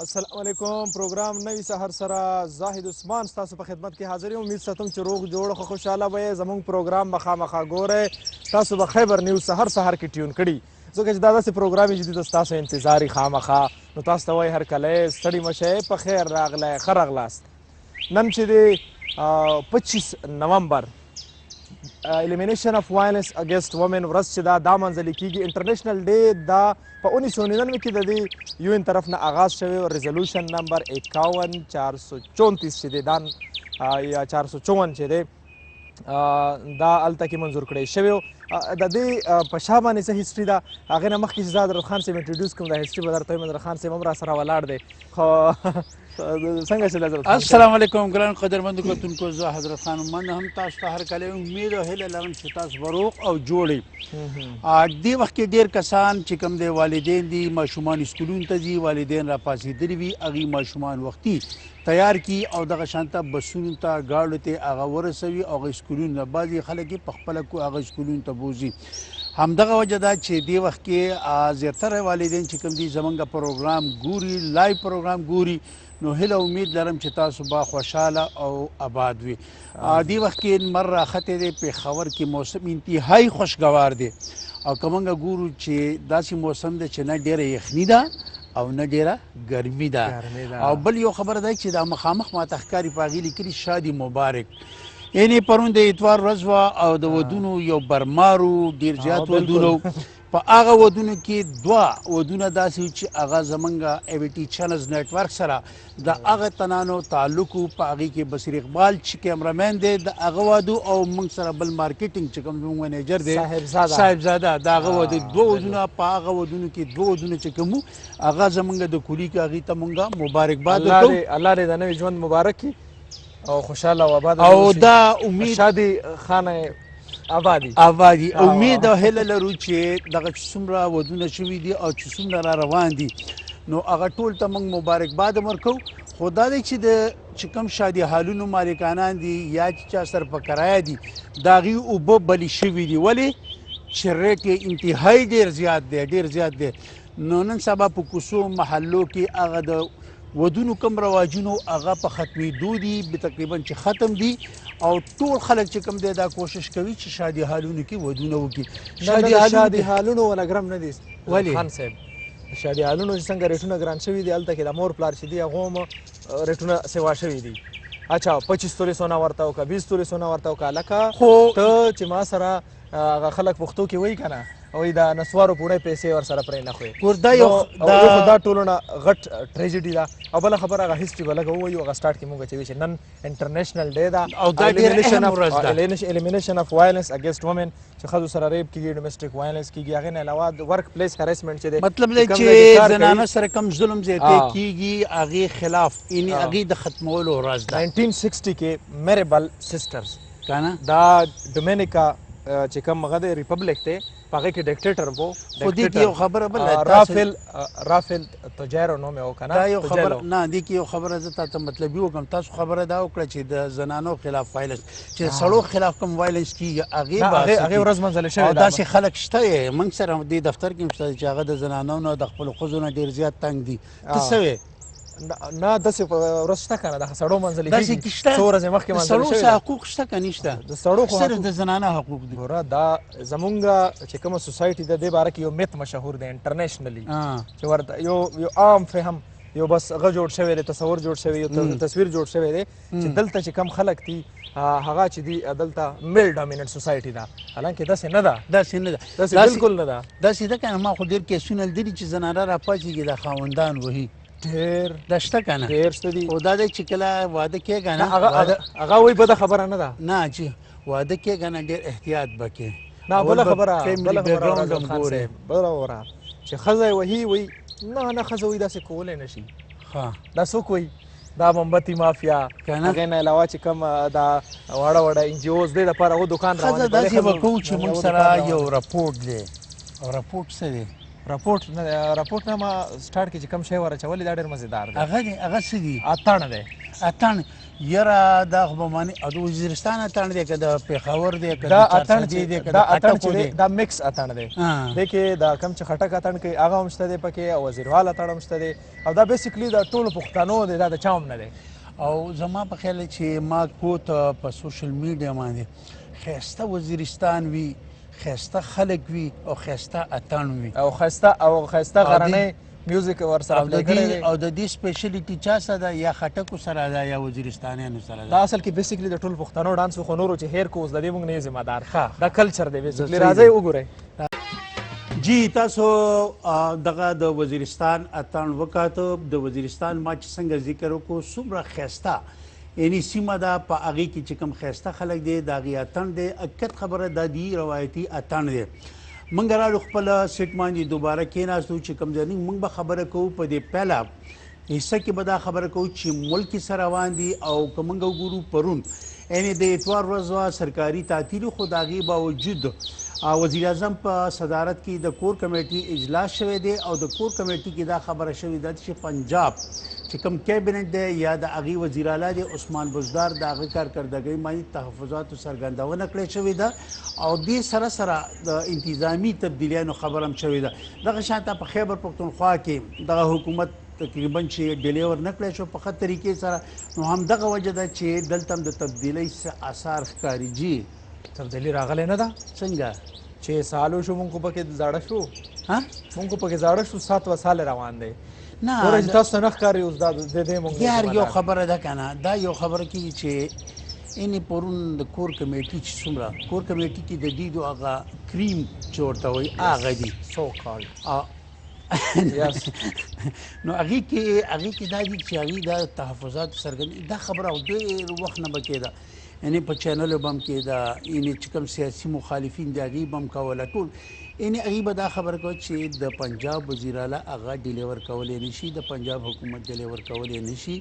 السلام علیکم. پروګرام نوي سحر سره زاهد عثمان ستاسو په خدمت کې حاضر یم. امید ساتم چې روغ جوړ خو خوشحاله به یې. زموږ پروګرام به خامخا ګورئ. تاسو به خیبر نیوز سحر کې ټیون کړي، ځکه چې دا داسې پروګرام یي چې د ستاسو انتظار یي خامخا. نو تاسو ته وایي هر کله ستړي مه شئ، په خیر راغلی، ښه راغلاست. نن چې دی 25 نومبر elimination of violence against women ورځ چې دا منځلې کیږي، انټرنیشنل ډے دا په 1999 کې د دې UN طرف نه آغاز شوی او ریزولوشن نمبر 51434 چې دی دا یا 454 چې دی دا هلته کې منظور کړی شوی و. د دې په شا باندې څه هسټري ده، هغې نه مخکې چې زه حضرت خان صاحب انټروډیوس کړم دا هسټري به درته وایم. حضرت خان صاحب هم را سره ولاړ دی. خو څنګه چې حضرت خان السلام علیکم ګران قدرمندو کتونکو، زه حضرت خان من هم تاسو ته هر کله امید او هیله لرم چې تاسو به روغ او جوړ یئ. دې وخت کې ډېر کسان چې کوم دی والدین دي ماشومان اسکولونو ته ځي، والدین را پاڅېدلي وي، هغوی ماشومان وختي تیار کړي او دغه شانته بسونو ته ګاډو ته هغه ورسوي او هغه اسکولونو نه بعضې خلک یې په خپله هغه اسکولونو ته بوځي. همدغه وجه ده چې دې وخت کې زیاتره والدین چې کوم دي زموږ پروګرام ګوري، لایو پروګرام ګوري، نو هیله امید لرم چې تاسو به خوشحاله او آباد وي. دې وخت کې لمر راختې دی، پېښور کې موسم انتهایی خوشګوار دی او که موږ ګورو چې داسې موسم دی چې نه ډېره یخني ده او نه ډېره ګرمي ده. او بل یو خبره ده چې دا مخامخ ماته ښکاري په هغې لیکلي شادي مبارک، یعنې پرون د اتوار ورځ وه او د ودونو یو برمارو ډېر زیات ودونو په هغه ودونو کې دوه ودونه داسې وو چې هغه زموږ ایویټي چینلز نیټورک سره د هغه تنانو تعلق و. په هغې کې بصیر اقبال چې کیمرامین دی د هغه واده او موږ سره بل مارکیټینګ چې کوم زموږ منیجر دی صاحبزاده د هغه واده. دوه ودونه په هغه ودونو کې دوه ودونه چې کوم وو هغه زموږ د کلي کې هغې ته موږ مبارکباد ورکوو. الله دې د نوي ژوند مبارک کړي او خوشحاله او آباد او دا امید شادي خانه آبادي امید او هیله لرو چې دغه چې څومره ودونه شوي دي او چې څومره را روان دي نو هغه ټول ته موږ مبارکباد ورکوو. خو دا دی چې د چې کوم شادي حالونو مالکانان دي یا چې چا سره په کرایه دي د هغې اوبه بلې شوي دي، ولې چې ریټ یې انتهایي ډېر زیات دی. نو نن سبا په کوڅو محلو کې هغه د ودونو کم رواجونو هغه په ختمېدو دي، تقریبا چې ختم دي او ټول خلک چې کوم دی دا کوشش کوي چې شادي حالونو کې ودونه وکړي. شادي حالونو ولا ګرم نه دي ولې خان صاحب؟ شادي حالونو چې څنګه ریټونه ګران شوي دي هلته کې د مور پلار چې دي هغو هم ریټونه سوا شوي دي. اچھا 25 تورې سونا ورته وکړه، 20 تورې سونا ورته وکړه. لکه ته چې ما سره هغه خلک پښتو کې وایي که نه وایي دا نسوارو پوړی پیسې ورسره پرې نه خوې. دا ټولو نه غټ ټریجډي ده. او بله خبره هغه هسټري به لږه ووایو. هغه سټارټ کې مونږ چې وایي چې نن انټرنیشنل ډے ده او دا ډېر اهم ورځ ده. elimination of violence against women چې ښځو سره ریپ کېږي، ډومestic violence کېږي. هغې نه علاوه د ورک پلیس هریسمنټ چې دی مطلب دی چې زنانه سره کم ظلم زیاتی کېږي هغې خلاف یعنې هغې د ختمولو ورځ ده. 1960 کې میریبل سسټرز که نه دا ډومینیکا چې کوم هغه دی ریپبلیک دی په هغې کې ډیکټیټر و. خو دې کې یو خبره بله رافل توجیرو نوم یې و که نه دا یو خبره نه دې کې یو خبره زه تا ته مطلبي وکړم. تاسو خبره دا وکړه چې د زنانو خلاف وایلنس چې د سړو خلاف کوم وایلنس کېږي هغې ورځ منځلې شوې او داسې خلک شته موږ سره دې دفتر کې هم شته چې هغه د زنانو نه د خپلو ښځو نه ډېر زیات تنګ دي. ته څه وې؟ نه داسې ورځ شته که نه د سړو منځلې داسې کې شته څو ورځې مخکې منځلې سړو سره حقوق شته که نشته؟ د سړو صرف د زنانه حقوق دي. ګوره دا زمونږ چې کومه سوسایټي ده دې باره کې یو میت مشهور دی انټرنیشنلي چې ورته یو عام فهم یو بس هغه جوړ شوی دی، تصور جوړ شوی، یو تصویر جوړ شوی دی چې دلته چې کم خلک دي هغه چې دي دلته میل ډامیننټ سوسایټي ده. حالانکې داسې نه ده، داسې بالکل نه ده. داسې ده که نه. ما خو ډېر کیسونه لیدلي چې زنانه راپاڅېږي د خاوندان وهي ډېر دا شته که نه؟ ډېر شته دي. خو دا دی چې کله واده کېږه نه هغه وایي بده خبره نه ده نه چې واده کېږه نه ډېر احتیاط به کې. نه بله خبره چې ښځه یې وهي وایي نه ښځه وایي داسې کولی نه شي. دا څوک وایي؟ دا مومبتي مافیا هغې نه علاوه چې کوم دا واړه انجیوز دی دپاره هغو دوکان ښځه داسې به کوو چې موږ سره یو رپورټ دی. رپورټ څه دی؟ راپورټ نه ما سټارټ کې چې کوم شی ور اچولي دا ډېر مزیدار دی. هغه څه دي؟ اتڼ دی. اتڼ یاره دا خو به معنی د وزیرستان اتڼ دی که د پېښور دی که دا د اتڼ چارسدي دی چې که دا د اتڼ خټکو چې دی دی دا مکس اتڼ دی دی کې دا کم چې خټک اتڼ کوي هغه هم شته دی پکې او وزیروال اتڼ هم شته دی او دا بیسیکلي د ټولو پښتنو دی دا د چا هم نه دی او زما په خیال چې ما کوت په سوشل میډیا باندې ښایسته وزیرستان وي ښایسته خلک وي او ښایسته اتڼ وي او ښایسته غرنی میوزیک ورسره پلی کړی دی او د دې سپیشلیټي چا سره ده یا خټکو سره ده یا وزیرستانیانو سره دا ده اصل کې بیسیکلي د ټولو پښتنو ډانس خو نورو چې هیر کو اوس د دې موږ نه یې ذمه دار ښه. دا کلچر دی بیسیکلي صحیح راځئ وګورئ جی تاسو دغه د وزیرستان اتڼ وکاته د وزیرستان ما چې څنګه ذکر وکړو څومره ښایسته یعنی سیمه ده په هغې کې چې کوم ښایسته خلک دی د هغې اتڼ دی حقیقت خبره دا دی روایتي اتڼ دی موږ راړو خپله سیټ باندې دوباره کېناستو چې کوم ځای موږ به خبره کوو په دې پهله حصه کې به دا خبره کوو چې ملک کې څه روان دي او که موږ وګورو پرون یعنې د اتوار ورځ وه سرکاري تعطیل خو د هغې باوجود وزیر اعظم په صدارت کې د کور کمیټې اجلاس شوی دی او د کور کمیټې کې دا خبره شوې ده چې پنجاب چې کوم کیبنټ دی یا د هغې وزیر اعلی دی عثمان بزدار د هغه کارکردګۍ باندې تحفظاتو څرګندونه کړې شوې ده او دې سره سره د انتظامي تبدیلیانو خبره هم شوې ده دغه شانته په خیبر پښتونخوا کې دغه حکومت تقریبا چې ډیلیور نه کړی شو په ښه طریقې سره نو همدغه وجه ده چې دلته هم د تبدیلۍ اثار ښکاري جي تبدیلي راغلی نه ده څنګه 6 سالو شو مونږ خو پکې زاړه شو مونږ خو پکې زاړه شو 7 سال روان دی نه ګوره چې تاسو نه ښکاري اوس دا د دې مونږ یار یو خبره ده که نه دا یو خبره کېږي چې اینې پرون د کور کمیټي چې څومره کور کمیټي کې د دیدو هغه کریم چې ورته وایي هغه دي سو کال نو هغې کې دا دي چې هغې دا تحفظات څرګند دا خبره ډېر وخت نه به کېده یعنې په چینلو به هم کېده یعنې چې کوم سیاسي مخالفین دي هغې به هم کوله ټول یعنې هغې به دا خبره کوله چې د پنجاب وزیر اعلی هغه ډیلیور کولی نه شي د پنجاب حکومت ډیلیور کولی نه شي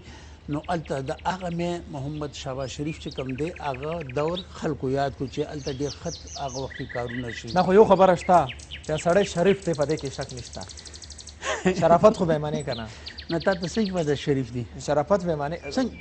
نو هلته د هغه مې محمد شهباز شریف چې کوم دی هغه دور خلکو یاد کړو چې هلته ډېر ښه هغه وختي کارونه شي نه خو یو خبره شته چې سړی شریف دی په دې کې شک نشته شرافت خو به یې منې که نه نه تا ته څه پته شریف دی شرافت به یې منې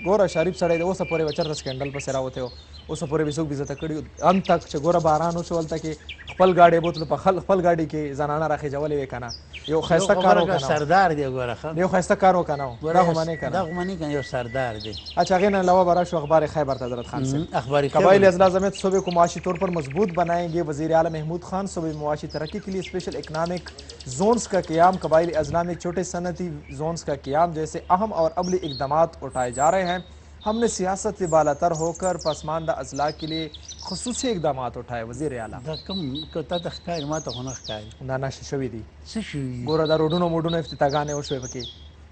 ګوره شریف سړی دی اوسه پورې به چېرته سکینډل پسې راوتی و اوسه پورې به څوک بېزته کړي هم تک چې ګوره باران وشو هلته کې خپل ګاډی بوتلو په خپل ګاډي کې زنانه راخېجولې وې که نه یو ښایسته کار وکړه سردار دی ګوره یو ښایسته کار وکړه دا خو منې که نه دا خو منې که یو سردار دی اچھا هغې نه علاوه به راشو اخبار خیبر حضرت خان سے اخبار قبائلی اضلاع سمیت صوبے کو معاشی طور پر مضبوط بنائیں گے وزیر اعلیٰ محمود خان صوبے معاشی ترقی کے لیے اسپیشل اکنامک زونز کا قیام قبائلی اضلاع میں چھوٹے صنعتی زونز کا قیام جیسے اہم اور عملی اقدامات اٹھائے جا رہے ہیں ہم نے سیاست سے بالاتر ہو کر پسماندہ اضلاع کے لیے خصوصی اقدامات اٹھائے وزیر اعلیٰ دا کوم که تا ته ښکاري ما ته خو نه ښکاري دا نشه شوي دي څه شوي ګوره دا روډونو موډونو افتتاحګانې وشوې پکې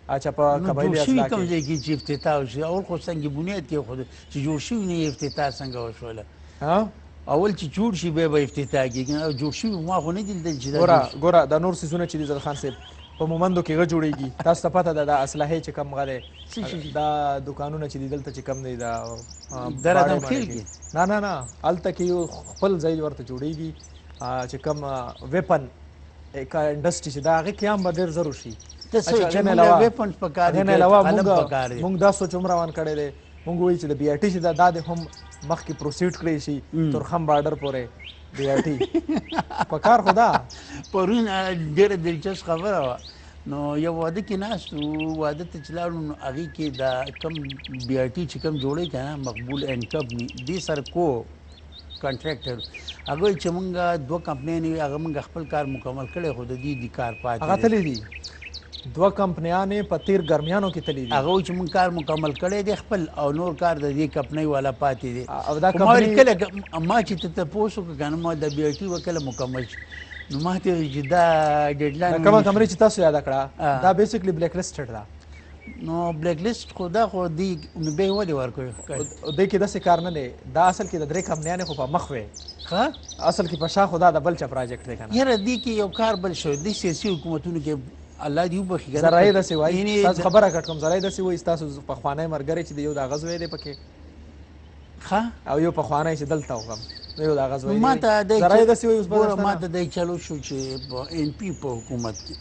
اچھا په قبایلي اضلاع کوم کې ځای کې چې افتتاح وشي اول خو سنگ بنیاد کې خو چې جوړ شوي نه افتتاح څنګه وشوله اول چې جوړ شي بیا به افتتاح کېږي او جوړ شوي ما خو نه دي لیدل چې ګوره دا نور څیزونه چې دي زل خان صاحب په مومندو کې غه جوړېږي تاسو ته پته ده دا اسلحې چې کم غه دی دا دوکانونه چې دي دلته چې کم دی دا درادم خیل کې نه نه نه هلته کې یو خپل ځای ورته جوړېږي چې کم ویپن انډسټري چې دا هغې قیام به ډېر زر وشي هغې نه علاوه مونږ دا سوچ هم روان کړی دی مونږ وایي چې د بي آی ټي چې دا د هم مخکې پروسیډ کړی شي تورخم بارډر پورې بي آی ټي په کار خو ده پرون ډېره دلچسپ خبره وه نو یو واده کې ناست وو واده ته چې لاړو نو هغې کې دا کم بي آی ټي چې کم جوړوي که نه مقبول اینډ کمپني دې سره کو کانټراکټر هغه وایي چې مونږ 2 کمپنیانې وي هغه مونږ خپل کار مکمل کړی خو د دې د کار پاتې هغه تللی دي 2 کمپنیانې په 13 ګرمیانو کې تللی دي هغه وایي چې مونږ کار مکمل کړی دی خپل او نور کار د دې کمپنۍ والا پاتې دی او دا کمپنۍ کله ما چې ته تپوس وکړه که نه ما د بي آی ټي به کله مکمل شي نو ما ته وایي چې دا ډیډلاین کومه کمپنۍ چې تاسو یاده کړه دا بیسیکلی بلیک لیسټډ ده نو بلیک لیسټ خو دا خو دی نو به یې ولې ورکوي دې کې داسې کار نه دی دا اصل کې د 3 کمپنیانې خو په مخ وې ښه اصل کې په شا خو دا د بل چا پراجیکټ دی که نه یاره دې کې یو کار بل شوی دې سیاسي حکومتونو کې الله دې وبخښي ذرایع داسې وایي تاسو خبره کټ کوم ذرایع داسې وایي ستاسو پخوانی ملګری چې د یو د هغه زوی دی پکې ښه او یو پخوانی چې دلته وغم یو د هغه زوی ما ته ذرایع داسې وایي ګوره ما ته دی چلو شو چې په ان پي په حکومت کې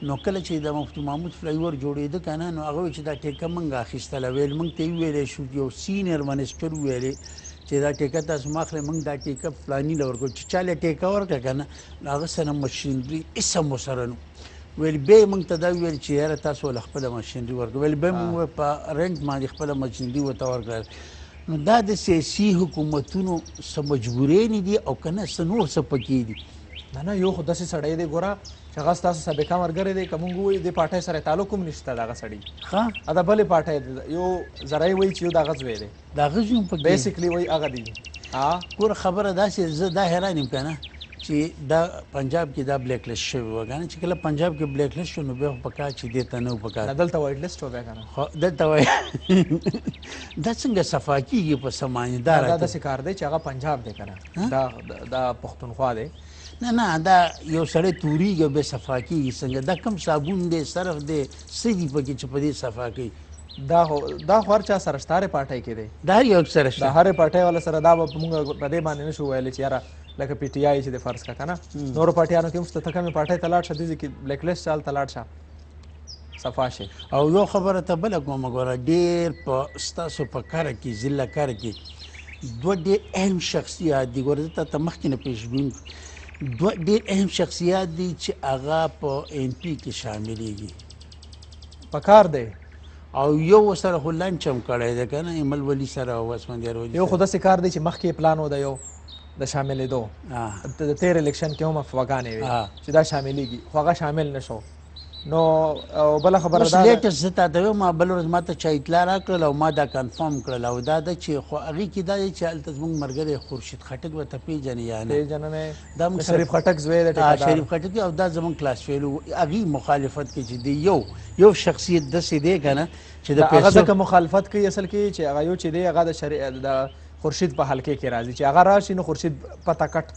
نو کله چې د مفتي محمود فلای اوور جوړېده که نه نو هغه وایي چې دا ټیکه موږ اخیستله ویل موږ ته یې وویلی شو یو سینیر منسټر وویلې چې دا ټیکه تاسو مه اخلئ موږ دا ټیکه فلاني له ورکړو چې چا له ټیکه ورکړه که نه نو هغه سره مشینري هېڅ هم ورسره نه ویل بیا یې موږ ته دا وویل چې یاره تاسو له خپله مشینري ورکړه ویل بیا موږ په رنټ باندې خپله مشینري ورته ورکړل نو دا د سیاسي حکومتونو څه مجبورېنې دي او که نه څه نور څه پکې دي نه یو خو داسې سړی دی ګوره چې هغه ستاسو سابقه ملګری دی که موږ ووایو دې پارټۍ سره تعلق هم نشته دغه سړي ښه دا بلې پارټۍ دی یو زرعي وایي چې یو د هغه زوی دی د هغه زوی هم پکې بیسیکلي وایي هغه دی ګوره خبره داسې زه دا حیران یم که نه چې دا پنجاب کې دا بلیک لیست شوی و که نه چې کله پنجاب کې بلیک لیست شو نو بیا خو پکار چې دې ته نه و پکار دلته وایټ لیست و بیا که نه دلته وایي دا څنګه صفا کېږي په څه معنی دا داسې کار دی چې هغه پنجاب دی که نه دا پښتونخوا دی نه دا یو سړی تورېږي او بیا صفا کېږي څنګه دا کم صابون دی صرف دی څه دي پکې چې په دې صفا کوي دا خو هر چا سره شته هرې پارټۍ کې دی دا هر یو سره شته د هرې پارټۍ والا سره دا به موږ په دې باندې نشو ویلی چې یاره لکه پی ټي آی چې د فرض که نه نورو پارټیانو کې هم شته ته کمې پارټۍ ته لاړ شه دې کې بلیک لیست چال ته لاړ شه صفا شي او یو خبره ته بله کومه ګوره ډېر په ستاسو په کاره کې ضلع کاره کې دوه ډېر اهم شخصیات دي ګوره زه ته مخکې نه پیشبین دوه ډېر اهم شخصیات دي چې هغه په این پی کې شاملېږي په کار دی او یو ورسره خو لنچ هم کړی دی که نه ایمل ولي سره او عثمندیار ولي یو خو داسې کار دی چې مخکې پلان و د یو د شاملېدو د تیر الیکشن کې هم افواګانې وې چې دا شاملېږي خو هغه شامل نه شو نو بله خبره دا لیټسټ زه تا ته وایم ما بله ورځ ما ته چا اطلاع راکړل او ما دا کنفرم کړل او دا ده چې خو هغې کې دا دی چې هلته زموږ ملګری خورشید خټک به ته پېژنې یا نه پېژنه دا نه شریف خټک زوی دی شریف خټک او دا زموږ کلاس فیل و هغې مخالفت کې چې دی یو شخصیت داسې دی که نه چې د هغه ځکه مخالفت کوي اصل کې چې هغه یو چې دی هغه د خورشید په حلقې کې راځي چې هغه راشي نو خورشید پته کټ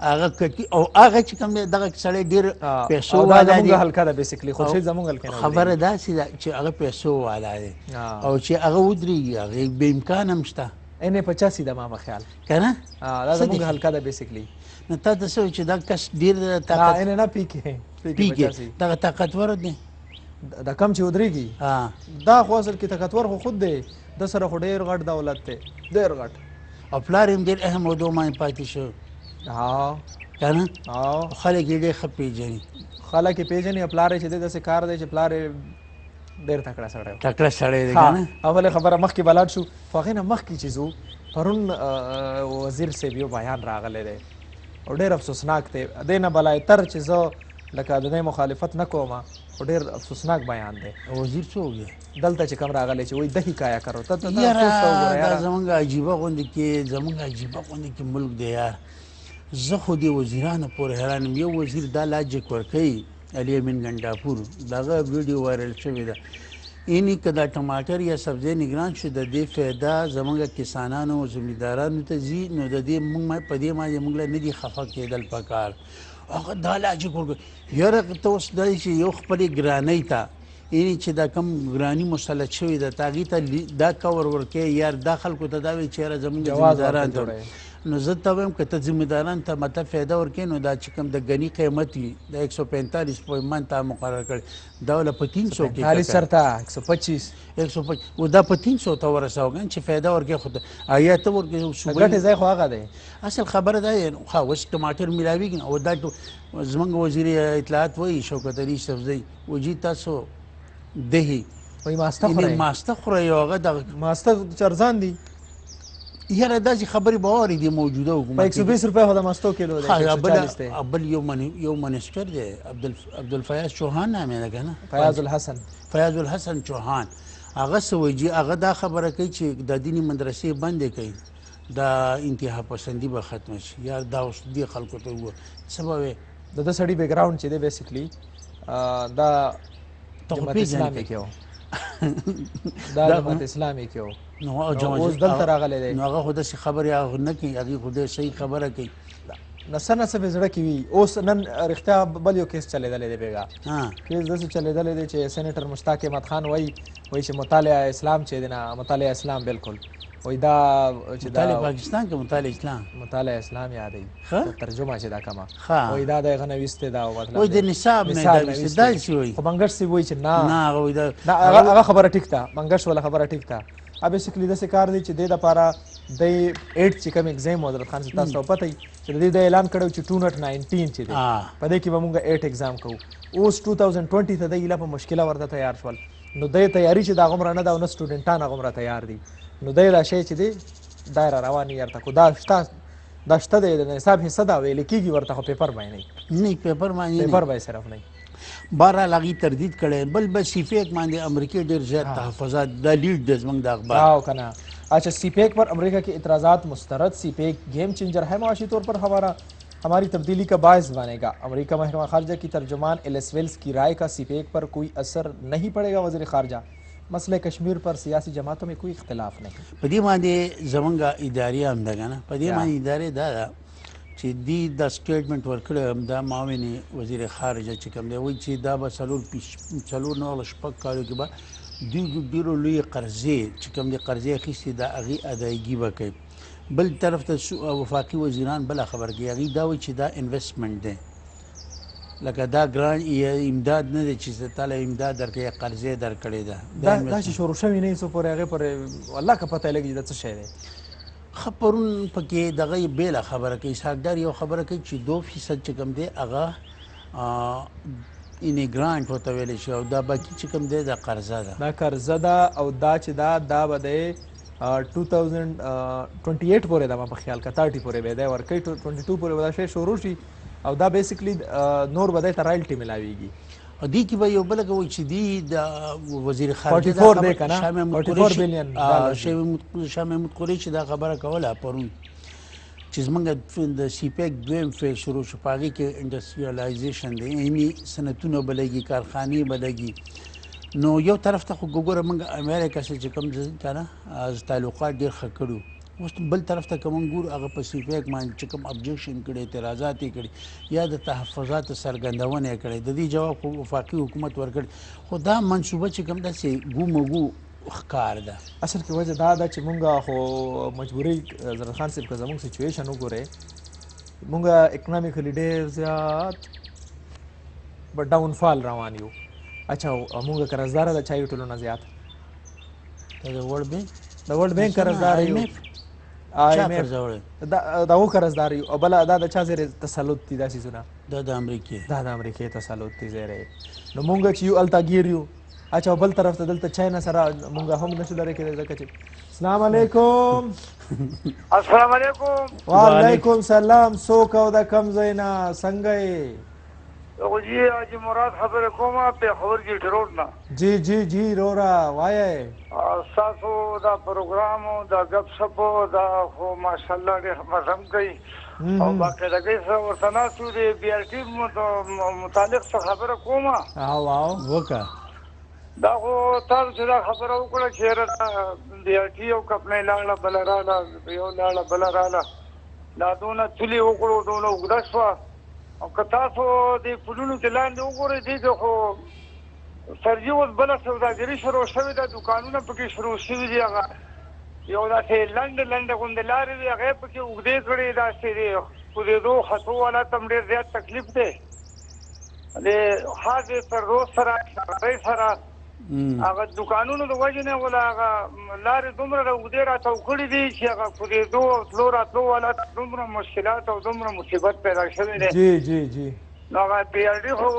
هغه کټي او هغه چې کوم دغه سړی ډېر پیسو والا دی زموږ حلقه ده بیسیکلي خورشید زموږ حلقه نه خبره داسې ده چې هغه پیسو والا دی او چې هغه ودرېږي هغې بې امکان هم شته انې 85 ده ما خیال که نه دا زموږ حلقه ده بیسیکلي نو تا ته څه چې دا کس ډېر طاقت نه پیکې دغه طاقتور دی دا کم چې ودرېږي دا خو اصل کې طاقتور خو خود دی د سره خو ډېر غټ دولت دی ډېر غټ او پلار یې هم ډېر اهم عهدو باندې پاتې شو که نه خلک یې ډېر ښه پېژني خلک یې پېژني او پلار یې چې دی داسې کار دی چې پلار یې ډېر تکړه سړی تکړه سړی دی که نه اولې خبره مخکې به لاړ شو خو هغې نه مخکې چې ځو پرون وزیر صاحب یو بیان راغلی دی او ډېر افسوسناک دی دې نه بلای تر چې زه لکه د دې مخالفت نه کوم خو ډېر افسوسناک بیان دی وزیر څه وګړي دلته چې کوم راغلی چې وایي دهي کایا کرو ته دا زمونږ عجیبه غوندې کې ملک دی یار زه خو دې وزیرانو پورې حیران یم یو وزیر دا لاجک ورکوي علي امین ګنډاپور دغه ویډیو وایرل شوې ده یعنې که دا ټماټر یا سبزی نګران شو د دې فایده زموږ کسانانو او زمیندارانو ته ځي نو د دې موږ په دې باندې موږ له نه دي خفه کېدل پکار هغه دا لاجک ورکوي یاره ته اوس دا چې یو خپلې ګرانۍ ته یعنې چې دا کم ګراني مسلط شوې ده ته هغې ته دا کور ورکوي یار دا خلکو ته دا وایي چې یاره زموږ زمینداران ته نو زه ته وایم که ته زمیندارانو ته مطلب فایده ورکوې نو دا چې کوم د ګني قیمت وي د 145 په من ته مقرر کړی دا وله په 300 کې 40 سرته 125 و دا په 300 ته ورسوه ګن چې فایده ورکوي خو آیا ته ورکوې ګټې ځای خو هغه دی اصل خبره دا دی ښه اوس ټماټر میلاویږي او دا زموږ وزیر اطلاعات وایي شوکت علي یوسفزۍ وجي تاسو دهي وایي ماسته خورئ او هغه دغه ماسته چرزان دي یاره داسې خبرې به واورېدې موجوده حکومت په 120 روپۍ خو د مستو کیلو دی بل یو منسټر دی عبدالفیاض چوهان نام یې ده که نه فیاض الحسن چوهان هغه څه وایي هغه دا خبره کوي چې د دیني مدرسې بندې کوي دا انتها پسندي به ختمه شي یار دا اوس دې خلکو ته وګوره څه به وایې د ده سړي بیکګراونډ چې دی بیسیکلي دا جماعت اسلامي کې و دا جماعت اسلامي کې و نو اوس دلته راغلی دی نو هغه خو داسې خبرې نه کوي هغې خو صحیح خبره کوي نه څه نه څه به زړه کې وي اوس نن رښتیا بل یو کیس چلیدلی دی بېګا کیس داسې چلیدلی دی چې سینیټر مشتاق احمد خان وایي چې مطالعه اسلام چې دی نه مطالعه اسلام بلکل وایي دا چې مطالعه دا پاکستان که مطالعه اسلام مطالعه اسلام یادوي ښه ترجمه چې دا کومه ښه وایي دا د هغه نه ویستې دا مطلب وایي د نصاب نه دا ویستې داسې وایي خو منګش صاحب وایي چې نه هغه وایي دا هغه خبره ټیک ده منګش والا خبره ټیک ده بیسیکلی داسې کار دی چې دې دپاره د 8 چې کوم ایګزام حضرت خان صاحب تاسو ته پته وي چې د دې د اعلان کړی چې 219 چې دی په دې کې به مونږ 8 ایګزام کوو اوس 2020 ته دی لا په مشکله ورته تیار شول نو د تیاری چې دا غومره نه ده او نه سټوډنټان غومره تیار دي نو دی دا شی چې دی دا رواني یارته کو دا شته دی د نصاب حصه دا ویل کېږي ورته خو پیپر باندې نه پیپر باندې پیپر باندې صرف نه بهرحال هغې تردید کړی بل به سیپیک باندې امریکې ډېر زیات تحفظات دا لیډ دی زموږ د اخبار او که نه اچھا سی پیک پر امریکہ کے اعتراضات مسترد سی پیک گیم چینجر ہے معاشی طور پر ہماری تبدیلی کا باعث بنے گا امریکہ محکمہ خارجہ کی ترجمان ایلس ویلز کی رائے کا سی پیک پر کوئی اثر نہیں پڑے گا وزیر خارجہ مسئلہ کشمیر پر سیاسی جماعتوں میں کوئی اختلاف نہیں په دې باندې زموږ ادارې هم ده که نه په دې باندې ادارې دا ده چې دوی دا سټیټمنټ ورکړی هم دا معاون وزیر خارجه چې کوم دی وایي چې دا به څلور نوله شپږ کالو کې به دوی ډېرو لویې قرضې چې کوم دي قرضې اخیستې د هغې ادایګي به کوي بل طرف ته وفاقي وزیران بله خبر کوي هغې دا وایي چې دا انویسټمنټ دی لکه دا ګران امداد نه دی چې تاله امداد درکوي قرضې درکړې ده دا چې شروع شوي نه څو پورې هغې پورې والله که پته یې لګي دا څه شی دی ښه پرون پکې دغه یې بېله خبره کوي اسحاقدار یو خبره کوي چې 2% چې کوم دی هغه اینې ګرانټ ورته ویلی شي او دا باقي چې کوم دی دا قرضه ده دا قرضه ده او دا چې دا به دی 2028 پورې دا ما په خیال کا 30 پورې به دی ورکوي 22 پورې به دا شی شروع شي او دا بیسیکلی نور به دی ته رایلټي میلاویږي او دې کې به یو بله کوي چې دی د وزیر خارجه 44 دی که نه 44 بلین شاه محمود قریشي دا خبره کوله پرون چې زموږ د سیپیک دویم فیز شروع شو په هغې کې انډسټریالایزیشن دی علمي صنعتونه به لګي کارخانې به لګي نو یو طرف ته خو ګوره موږ امریکا سره چې کوم که نه تعلقات ډېر ښه کړي اوس بل طرف ته که موږ ګورو هغه په سیپیک باندې چې کوم ابجکشن کړي اعتراضات یې کړي یا د تحفظاتو څرګندونه یې کړې د دې جواب خو وفاقي حکومت ورکړي خو دا منصوبه چې کوم داسې ګومګو ښکار ده اصل کې وجه دا ده چې مونږ خو مجبوري حضرت خان صاحب که زموږ سچویشن وګورئ مونږ اکنامیکلی ډېر زیات به ډاون فال روان یو اچھا مونږ قرضداره د چا یو ټولو نه زیات د ورلډ بینک د ورلډ بینک قرضدار یو IMF دا هغو قرضدار یو او بله دا د چا زیرې تسلط دي دا څیزونه دا د امریکې تسلط دي زیرې نو مونږ چې یو هلته ګیر یو اچھا بل طرف ته دلته چاینا سره مونږ هم نشو لرې کېدی ځکه چې السلام علیکم السلام علیکم وعلیکم سلام څوک او د کوم ځای نه څنګه یې جی حاجی مراد خبرې کوم پېښور ګیټ روډ نه جی رورا وایې ستاسو دا پروګرام دا ګپ شپ دا خو ماشاءالله ډېر مزم کوي او باقاعدګۍ سره ورته ناست یو د بي آر ټي متعلق څه خبره کوم وکړه دا خو تاسو چې دا خبره وکړه چې یاره بي آر ټي یو کپنۍ لاړه بله راله یو لاړه بله راله دا دونه تلې وکړو دونه اوږده شوه او که تاسو د پلونو کې لاندې وګورئ دې کې خو سرجي اوس بله سوداګري شروع شوې ده دوکانونه پکې شروع شوي دي هغه یو داسې لنډه غوندې لارې دي هغې پکې اوږدې کړې داسې د کوزېدو خطو والا ته هم ډېر زیات تکلیف دی د خاصې پردو سره شرارۍ سره هغه دوکانونو د وجې نه ولا هغه لارې دومره اوږدې راتاو کړي دي چې هغه کوزېدو او تلو راتلو والا ته دومره مشکلات او دومره مصیبت پیدا شوی دی جی نو هغه پی آر ډي خو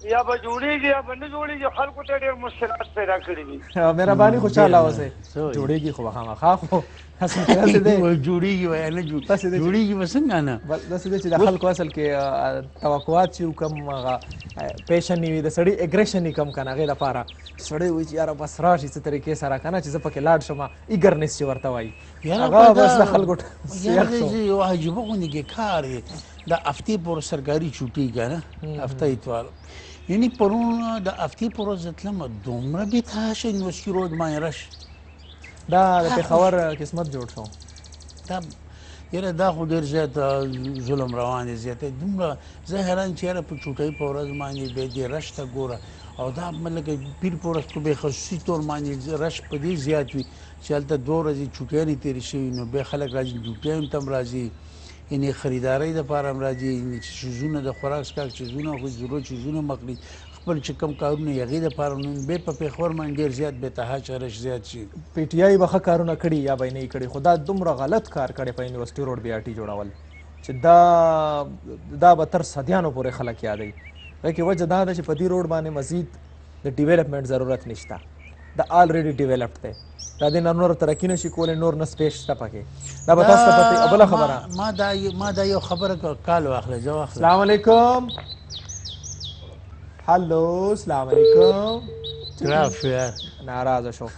یا به جوړېږي یا به نه جوړېږي خلکو ته ډېر مشکلات پیدا کړي دي مهرباني خوشحاله اوسئ جوړېږي خو به خامخا خو اصل کې داسې دی جوړېږي وایه نه جوړېږي به څنګه نه داسې دی چې د خلکو اصل کې توقعات چې کم هغه پیشن وي د سړي اګریشن یې کم که نه هغې دپاره سړی وایي چې یاره بس راشي څه طریقې سره که نه چې زه پکې لاړ شم ایګرنس چې ورته وایي هغه بس د خلکو یو عجیبه غوندې کې کار دی د هفتې پورې سرکاري چوټي که نه هفته اتوار یعنی پرون د هفتې په ورځ زه تلم دومره بېتحاشه یونیورسټي روډ باندې رش دا د پېښور قسمت جوړ شو دا یاره دا خو ډېر زیات ظلم روان دی زیاتی دومره زه حیران چې یاره په چوټۍ په ورځ باندې بیا دې رش ته ګوره او دا مطلب پیر په ورځ خو به خصوصي طور باندې رش په دې زیات وي چې هلته 2 ورځې چوټیانې تېرې شوي نو بیا خلک راځي ډوټیانو ته هم راځي یعنې خریدارۍ دپاره هم راځي یعنې چیزونه د خوراک څښاک چیزونه خو ضرورت چیزونه مخلي خپل چې کوم کارونه یې هغې دپاره نو بیا په پېښور باندې ډېر زیات بېتها چرش زیات شي پی ټي آی به ښه کارونه کړي یا به یې نه کړي خو دا دومره غلط کار کړی په یونیورسټي روډ بي آر ټي جوړول چې دا به تر صدیانو پورې خلک یادوي هغې کې وجه دا ده چې په دې روډ باندې مزید د ډیولپمنټ ضرورت نشته دا آلریډي ډیولپډ دی دا دې نه نور ترقي نشي کولی نور نه سپیس شته پکې دا به تاسو ته پتې بله خبره ما دا یو خبره کال واخله زه واخله السلام علیکم هلو السلام علیکم ناراضه شو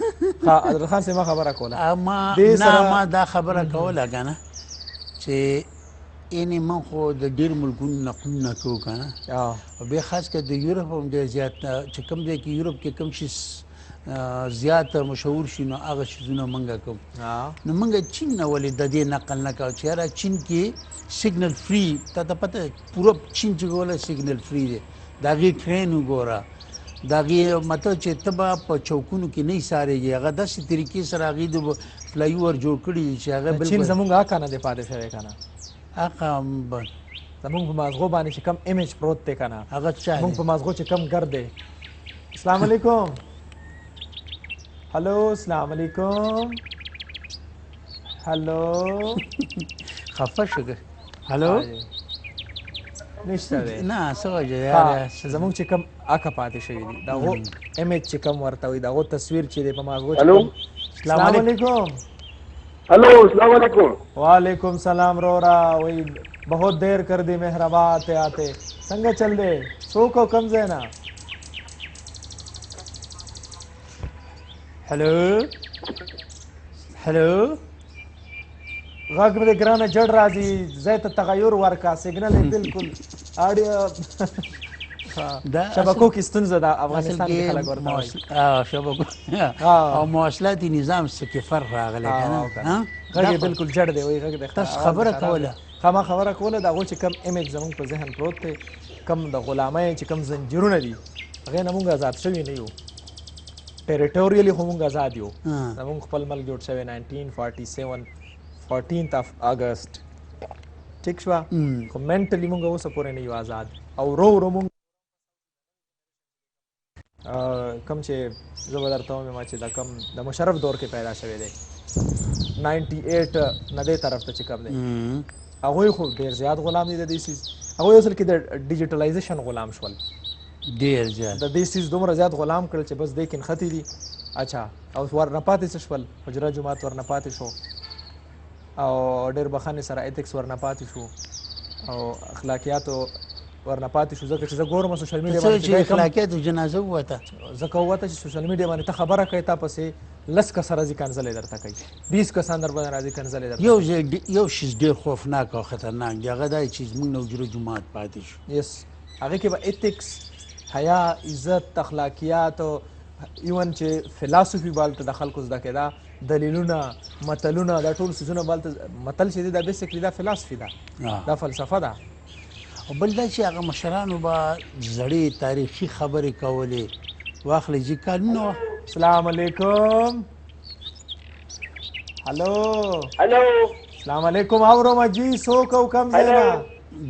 حضرت خان صاحب خبره کوله ما دا خبره کوله که نه چې یعنې من خو د ډېر ملکونو نقلونه کوو که نه او بیا خاص کر د یورپ هم ډېر زیات چې کوم ځای کې یورپ کې کوم شي زیات مشهور شي نو هغه شیزونه موږ کوو نو موږ چین نه ولې د دې نقل نه کوو چې یاره چین کې سیګنل فری تا ته پته پوره چین چې ګوله سیګنل فری دی د هغې ټرین وګوره د هغې مطلب چې ته به په چوکونو کې نه ایسارېږي هغه داسې طریقې سره هغې د فلای اوور جوړ کړي دي چې هغه چین زموږ آکا نه دی پاتې شوی که نه هغه زموږ په مازغو باندې چې کم ایمیج پروت دی که نه هغه چا زموږ په مازغو چې کم ګرد دی السلام علیکم هلو السلام علیکم هلو خفه شو که هلو نشته دی نه څه وجه یاره زموږ چې کم آکا پاتې شوي دي د هغو ایمیج چې کم ورته وي د هغو تصویر چې دی په مازغو السلام علیکم हेलो अस्सलाम वालेकुम। वालेकुम सलाम रोरा वही बहुत देर कर दी मेहरबा आते आते संग चल दे सो को कम जेना hello hello غږ مې ګرانه جړ راځي زه ته تغیر ورکا سیګنل بالکل اډیو شبکو کې ستونزه ده افغانستان کې خلک ورته وایي شبکو او مواصلاتي نظام څه کې فرق راغلی که نه غږ بالکل جړ دی وایي غږ د تاسو خبره کوله ما خبره کوله د هغو چې کم ایمیج زموږ په ذهن پروت دی کم د غلامۍ چې کم زنجیرونه دي هغې نه مونږ آزاد شوي نه یو ټریټوریلي خو مونږ آزاد یو زموږ خپل ملک جوړ شوی 1947 14th of August ټیک شوه خو منټلي مونږ اوسه پورې نه یو آزاد او ورو مونږ کم چې زه به درته ووایم چې دا کم د مشرف دور کې پیدا شوی دی 98 نه دې طرف ته چې کم دی هغوی خو ډېر زیات غلام دي د دې سیز هغوی اصل کې د ډیجیټلایزیشن غلام شول ډېر زیات د دې سیز دومره زیات غلام کړل چې بس دې کې نښتي دي اچھا او ورنه پاتې څه شول حجره جومات ورنه پاتې شو او ډېر بخښنې سره ایتکس ورنه پاتې شو او اخلاقیاتو ورنه پاتې شو ځکه چې زه ګورم سوشل میډیا باندې چې اخلاقیاتو جنازه ووته ځکه ووته چې سوشل میډیا باندې ته خبره کوې تا پسې 10 کسه راځي کنځلې درته کوي 20 کسان در باندې راځي کنځلې درته یو شیز ډېر خوفناک او خطرناک دی هغه دا چې زموږ نه حجره جومات پاتې شو یس هغې کې به ایتکس حیا عزت اخلاقیات او ایون چې فلاسفي بالته د خلکو زده کېده دلیلونه متلونه دا ټول څیزونه بالته متل چې دی دا بیسیکلی دا فلاسفي ده دا فلسفه ده او بل دا چې هغه مشرانو به زړې تاریخي خبرې کولې واخلې چې کلونه السلام علیکم هلو السلام علیکم اورم جی څوک او کم ځای نه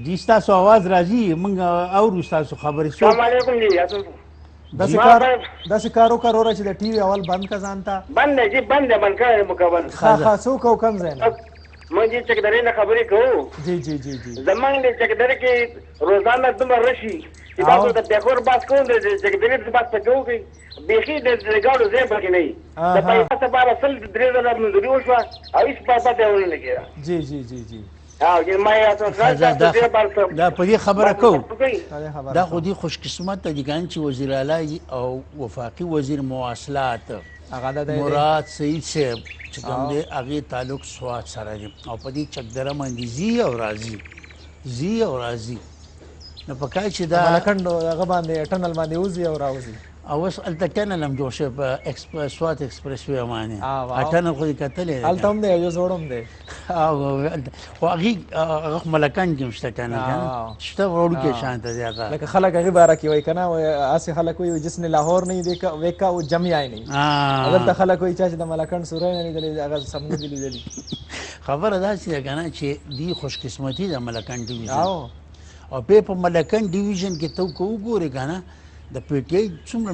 جی ستاسو آواز راځي موږ اورو ستاسو خبرې السلام علیکم جی داسې کار وکړه وروره چې د ټي وي اول بند که ځان ته بند دی جی بند دی بند کړی مکمل ښه څوک او کم ځای نه موږ جی چکدرۍ نه خبرې کوو جی جی جی جی زمونږ د چکدرۍ کې روزانه دومره رشي چې تاسو د پیښور بحث کوو د چکدرۍ د بحث ته کوو بیخي د ګاډو ځای پکې نه وي د پیسه لپاره 3 زره منظوري وشوه او هېڅ پیسه ته یې ونه لګېده جی جی جی جی دا په دې خبره کوو دا خو دې خوش قسمت ته دي که چې وزیر اعلی او وفاقي وزیر مواصلات مراد سعید صاحب چې کوم دی هغې تعلق سوات سره دی او په دې چکدره باندې ځي او راځي نو په کار چې دا ملکنډ هغه باندې ټنل باندې وځي او راوځي اوس هلته ټنل هم جوړ شوی په سوات ایکسپریس وی باندې واو. ټنل خو یې کتلی هلته هم دی یو زوړ هم دی خو هغه ملکان کې هم شته ټنل کنه شته وړوکی شان ته دی هغه لکه خلک هغې باره کې وایي که نه هسې خلک وایي جس نے لاهور نہیں دیکھا وہ جمی آئی نہیں دلته خلک وایي چا چې د ملکان سوری نه لیدلی هغه سم نه دي لیدلي خبره داسې ده که نه چې دې خوشقسمتي ده ملکان ډیویژن او بیا په ملکان ډیویژن کې ته که وګورې که نه د پی ټي آی څومره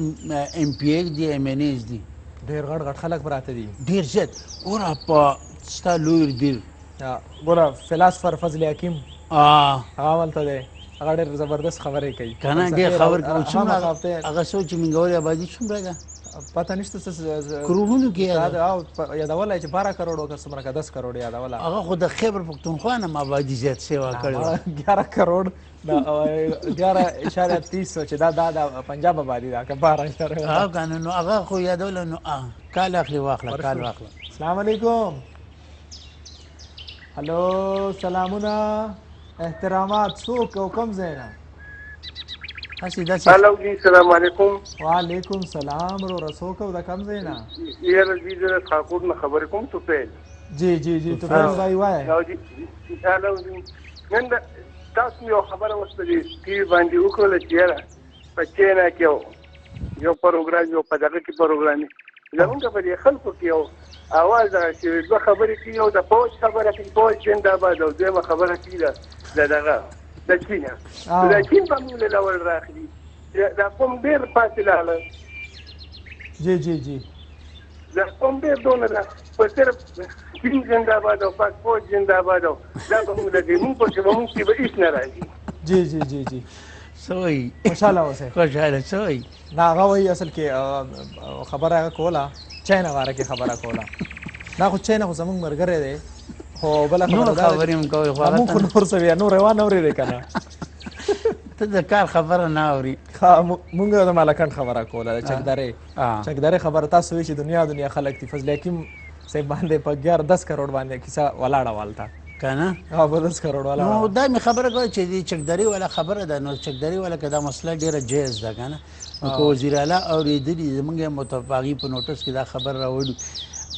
ایم پی ایز دي ایم این ایز دي ډېر غټ غټ خلک پراته دي ډېر زیات ګوره په ستا لوی دیر ګوره فلاسفر فضل حکیم هغه هملته دی هغه ډېر زبردست خبرې کوي که نه ډېر خبر کوي څومره هغه څوک چې منګولې آبادي څومره ده پته نشته څه کروڑونو کې یادولی چې 12 کروڑ که څومره که 10 کروڑ یادوله هغه خو د خیبر پښتونخوا نه آبادي زیات سیوا کړې 11 کروڑ 11.30 چې دا د پنجاب آبادي ده که 12 هغه که نه نو هغه خو یادوله نو کال اخلي واخله کال واخله السلام علیکم هلو سلامونه احترامات څوک او کوم ځای نه هسې داسې هلو جی السلام علیکم وعلیکم سلام وروره څوک او د کوم ځای نه یاره جی زه د خاکور نه خبرې کوم توفیل جی توفیل بھائی وایه هلو جی نن تاسو یو خبره اوس په دې ټي باندې وکړله چې یاره په چینا کې یو پروګرام یو په دغه کې پروګرام زمونږ په دې خلکو کې یو اواز هغه چې دوه خبرې کوي یو د پوج خبره کوي پوج زنده‌باد او دویمه خبره کوي د دغه د چینا د چین په موږ له ول راخلي دا کوم ډېر فاصله ده جی دا کوم ډېر دونه ده په صرف چین زنده‌باد او پوج زنده‌باد او دا به موږ د موږ په موږ کې به هیڅ نه راځي جی سوی خوشحاله اوسئ خوشحاله سوی نه هغه وایي اصل کې خبره هغه کوله چاینا باره کې خبره کوله دا خو چاینا خو زموږ ملګری دی خو بله خبره دا خبرې هم کوئ خو موږ خو نور څه بیا نور روان اورېدی که نه ته د کار خبره نه اوري مونږ د مالکان خبره کوله د چکدرې خبره تاسو وایي چې دنیا خلک دي فضل حکیم صاحب باندې په 10 کروڑ باندې کیسه ولاړه والته که نه په 10 کروڑ والا نو دا مې خبره کوله چې د چکدرې والا خبره ده نو چکدرې والا که دا مسله ډېره جایز ده که نه نو که وزیر اعلی اورېدلي زموږ متفاقي په نوټس کې دا خبر راوړي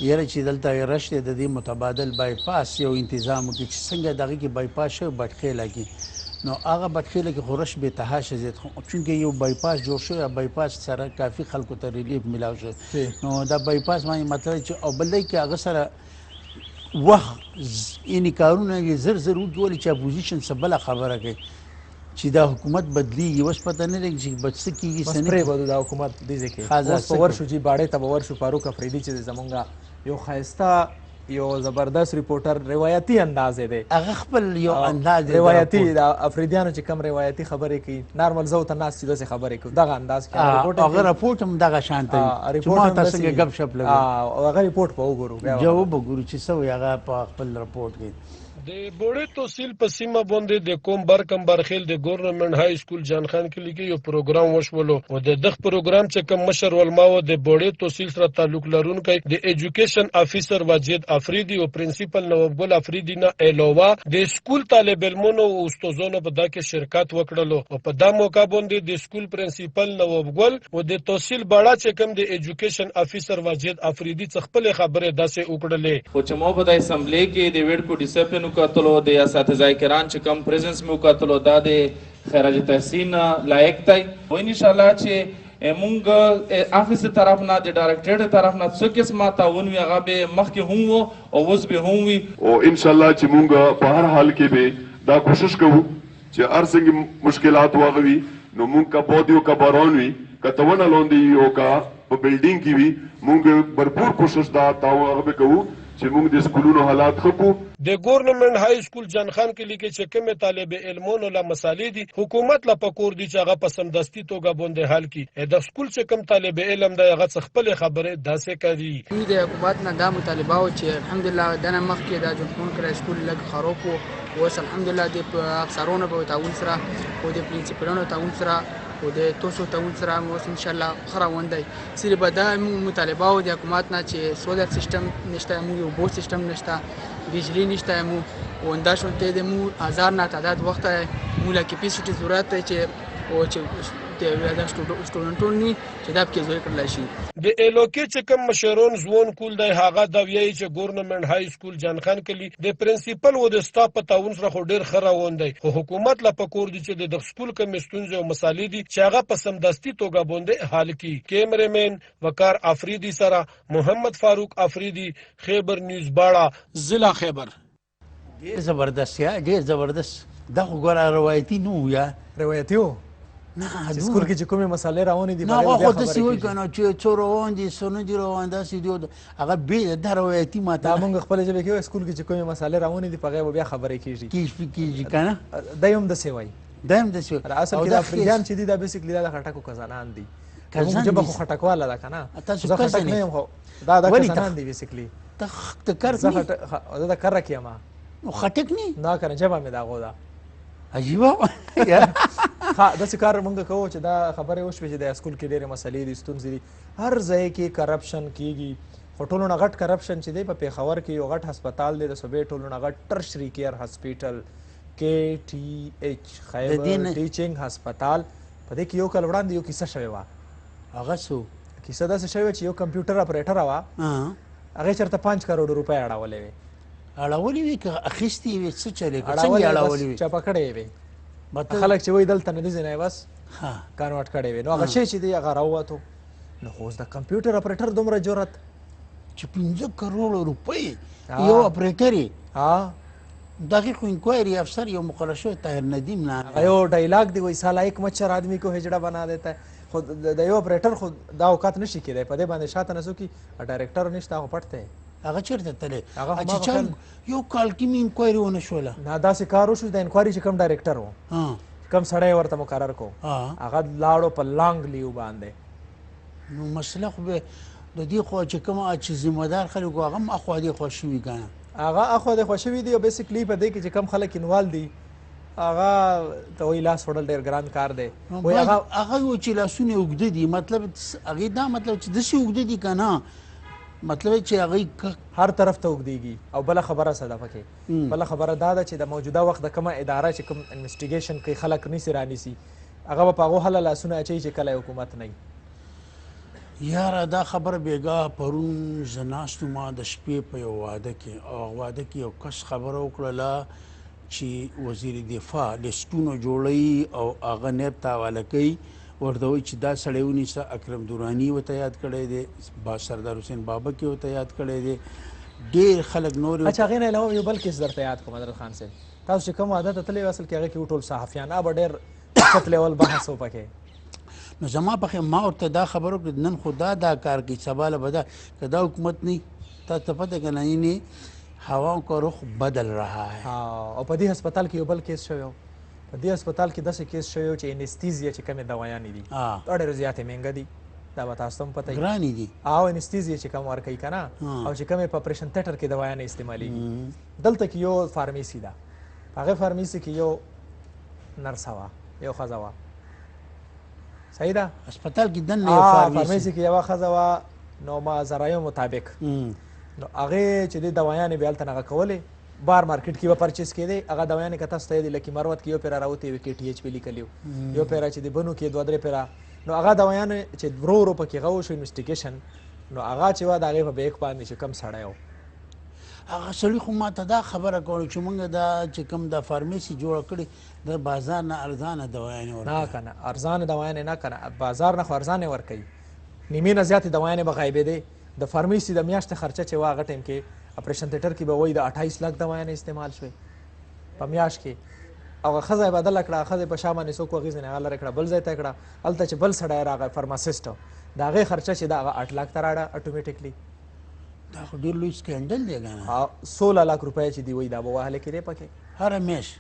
یاره چې دلته رش دی د دې متبادل بایپاس یو انتظام وکړي چې څنګه دغه کې بایپاس شوی بټخیله کې نو هغه بټخیله کې خو رش بې تحاشه زیات چونکې یو بایپاس جوړ شوی بایپاس سره کافي خلکو ته ریلیف میلاو شوی نو دا بایپاس باندې مطلب چې او بل دی کې هغه سره وخت یعنې کارونه یې زر وکړي چې اپوزیشن څه بله خبره کوي چې دا حکومت بدلیږي اوس پته نه لګي چې بد څه کېږي څه نه پرېږدو دا حکومت دې ځای کې اوس به ورشو جي باړې ته به ورشو فاروق افریدي چې زمونږ یو ښایسته یو زبردست ریپورټر روایتي انداز دی هغه خپل یو انداز روایتي د افریدیانو چې کم روایتي خبرې کوي نارمل زه ورته ناست چې داسې خبرې کوي دغه انداز کې هغه رپورټ هم دغه شان ته وي چې ما ته څنګه ګپ شپ لګوي هغه ریپورټ به وګورو جواب وګورو چې څه وایي هغه په خپل رپورټ کې د بوړې تحصیل په سیمه باندې د کوم برکم برخیل د ګورنمنت های سکول جانخان کې لګي یو پروګرام وشولو او د دغه پروګرام چې کوم مشر ولماو د بوړې تحصیل سره تعلق لرونکي د ایجوکیشن افیسر واجد افریدي او پرنسپل نواب ګل افریدي نه علاوه د سکول طالب علمونو او استادانو په دغه شرکت وکړلو او په دا موقع باندې د سکول پرنسپل نواب ګل او د تحصیل باړه چې کوم د ایجوکیشن افیسر واجد افریدي څخه خپل خبره داسې وکړلې خو چې مو په د اسمبلی کې د ویډ کو ډیسپلین وکړلو د اساتذه کرام چې کم پریزنس مې وکړلو دا د خراج تحسین لایق دی او ان شاء الله چې مونږ افیس طرف نه د ډایرکټریټ طرف نه څه قسمه تعاون وي هغه به مخکې هم وو او اوس به هم وي او ان شاء الله چې مونږ په هر حال کې به دا کوشش کوو چې هر څنګه مشکلات واغوي نو مونږ کا بودیو کا بارون وي کتهونه لوندي او کا په بلډینګ کې وي مونږ भरपूर کوشش دا تاو کوو چې موږ د سکولونو حالات خکو د ګورنمنت های سکول جانخان کې لیکي چې کومه طالب علمونو له مسالې دي حکومت لا پکور دي چې هغه په سمدستي توګه باندې حل کړي د سکول چې کوم طالب علم د هغه خپل خبره داسې کوي د حکومت نه دا مطالبه او چې الحمدلله دنه مخکې د جنحون کړه سکول لګ خراب وو اوس الحمدلله د افسرونو په تعاون سره او د پرنسپلونو تعاون سره او د توسو تعاون سره اوس ان شاء الله خروندای سری به دا مطالبه او د حکومت نه چې سولر سیستم نشته مو یو بو سیستم نشته بجلی نشته مو او انداز شونته د مو هزار نه تعداد وخت مو لا کیپیسټي ضرورت چې او چې دا سټوډنټون ني چې دا پکې زوی کړل شي د الوکي چې کوم مشرون زون کول دی هغه د ویای چې ګورنمنت های سکول جانخان کلی د پرنسپل و د سټاف په تعاون سره خو ډیر خراوون دی خو حکومت لا پکور دي چې د سکول کوم ستونزې او مسالې دي چې هغه په سمدستي توګه باندې حل کی کیمرمن وقار افریدي سره محمد فاروق افریدي خیبر نیوز باړه ضلع خیبر. ډیر زبردست یا ډیر زبردست دا خو ګوره روایتي نو یا روایتي و نه چې سکول کې چې کومې مسالې روانې دي نه خو داسې وایي که نه چې څو روان دي څو نه دي روان داسې دي هغه بې دا روایتي ماته دا مونږ خپله ژبې کې وایو سکول کې چې کومې مسالې روانې دي په هغې به بیا خبرې کېږي که نه دا یې هم داسې وایي دا هم داسې وایي اصل کې دا افریدیان چې دي دا بیسیکلي دا د خټکو کزانان دي زموږ ژبه خو خټکواله ده که نه زه خټک نه یم خو دا کزانان دي بیسیکلي ته کر زه د کره کې یم خټک نه دا که نه ژبه مې د هغو ده عجیبه داسې کار مونږ کوو چې دا خبرې وشوې چې د سکول کې ډېرې مسلې دي ستونزې دي هر ځای کې کرپشن کېږي خو ټولو نه غټ کرپشن چې دی په پېښور کې یو غټ هسپتال دی د صوبې ټولو نه غټ ټرشري کیر هاسپیټل KTH خیبر ټیچنګ هسپتال په دې کې یو کال وړاندې یو کیسه شوې وه هغه څو کیسه داسې شوې وه چې یو کمپیوټر اپریټره وه هغې چېرته 5 کروڑ روپۍ اړولې وې اړولې وې که اخیستې وې څه چلې څنګه اړولې وې چپه کړې وې خلک چې وایي دلته نه دي ځینې بس کنورټ کړی وي نو هغه شی چې دی هغه راووتو نو خو اوس د کمپیوټر اپریټر دومره جرأت چې 15 کروڑ روپۍ یو اپریټر یې دقیق انکوائری افسر یو مقرر شوی طاهر ندیم نه یو ډایلاګ دی وایي سالا ایک مچھر آدمی کو ہجڑا بنا دیتا ہے خو د یو اپریټر خو دا اوقات نشي کېدی په دې باندې شاته نه څوکي ډایرکټر نشته هغه پټ دی هغه چیرته تللی چې یو کال کې مې انکوایري ونه شوله نه داسې کار وشو د انکوایري چې کوم ډایرکټر و کوم سړی ورته مقرر کو هغه لاړو په لانګ لیو باندې نو مسله خو به د دې خوا چې کومه چې ذمهدار خلک هغه هم اخوا دې خوا شوي که نه هغه اخوا دې خوا شوي دي او بیسیکلي په دې کې چې کم خلک انوال دي هغه ته وایي لاس وړل ډېر ګران کار دی هغه و چې لاسونه اوږده دي مطلب هغې دا مطلب چې داسې اوږده دي که نه مطلب چې هغه هر طرف ته اوږدېږي او بله خبره څه ده پکې بله خبره دا ده چې د موجوده وخت د کومه اداره چې کوم انویسټیګیشن کوي خلک نیسي رانیسي هغه به په هغو هله لاسونه اچوي چې کله حکومت نه وي یاره دا خبره بېګاه پرون زه ناست وم د شپې په یو واده کې او واده کې یو کس خبره وکړله چې وزیر دفاع لیسټونه جوړوي او هغه نیب ته حواله کوي ورته وایي چې دا سړی ونیسه اکرم دوراني ورته یاد کړی دی سردار حسین بابک یې ورته یاد کړی دی ډېر خلک نور اچھا هغې نه علاوه یو بل کیس درته یاد کوم حضرت خان صاحب تاسو چې کوم واده ته تللی اصل کې هغې کې ټول صحافیان به ډېر سخت لیول بحث و پکې نو زما پخې ما ورته دا خبر وکړه نن خو دا کار کوي سبا له به دا که دا حکومت نه تا ته پته که نه یعنی هواؤں کا رخ بدل رہا ہے او په دې هسپتال کې یو بل کیس شوی و په دې هسپتال کې داسې کیس شوی و چې انستیزیا چې کومې دوايانې دي دا ډېرې زیاتې مهنګه دي دا به تاسو ته هم پته وي ګرانې دي او انستیزیا چې کوم ورکوي که نه او چې کومې په اپریشن تیټر کې دوايانې استعمالېږي دلته کې یو فارمیسي ده په هغې فارمیسي کې یو نرسه وه یو ښځه وه صحیح ده هسپتال کې دننه یو فارمیسي کې یوه ښځه وه نو ما ذرایو مطابق نو هغې چې دې دوايانې بیا هلته نه هغه کولې بار مارکیټ کې به پرچیز کېدی هغه دوايانې که تاسو ته یې د لکي مروت کې یو پیره راوتې وي KTH پې لیکلي یو پیره چې د بنو کې 2-3 پیره نو هغه دوايانې چې ورو ورو پکې هغه وشو انویسټیګیشن نو هغه چې وه د هغې په بیک باندې چې کوم سړی و هغه سړي خو ما ته دا خبره کوله چې موږ دا چې کوم د فارمیسي جوړه کړې د بازار نه ارزانه دوايانې ورکوي نه که نه ارزانه دوايانې نه که نه بازار نه خو ارزانې ورکوي نیمې نه زیاتې دوايانې به غایبېدې د فارمیسي د میاشتې خرچه چې وه هغه ټایم کې اپریشن تیټر کې به وایي د 28 لک دوايانې استعمال شوې په میاشت کې او هغه ښځه یې بدله کړه ښځه یې په شا باندې څوک هغې ځینې هغه لرې کړه بل ځای ته یې کړه هلته چې بل سړی راغی فارماسسټ د هغې خرچه چې ده هغه 8 لک ته راړه اټومیټیکلی دا خو ډېر لوی سکینډل دی که نه 16 لک روپۍ چې دی وایي دا به وهلې کېدې پکې هره میاشت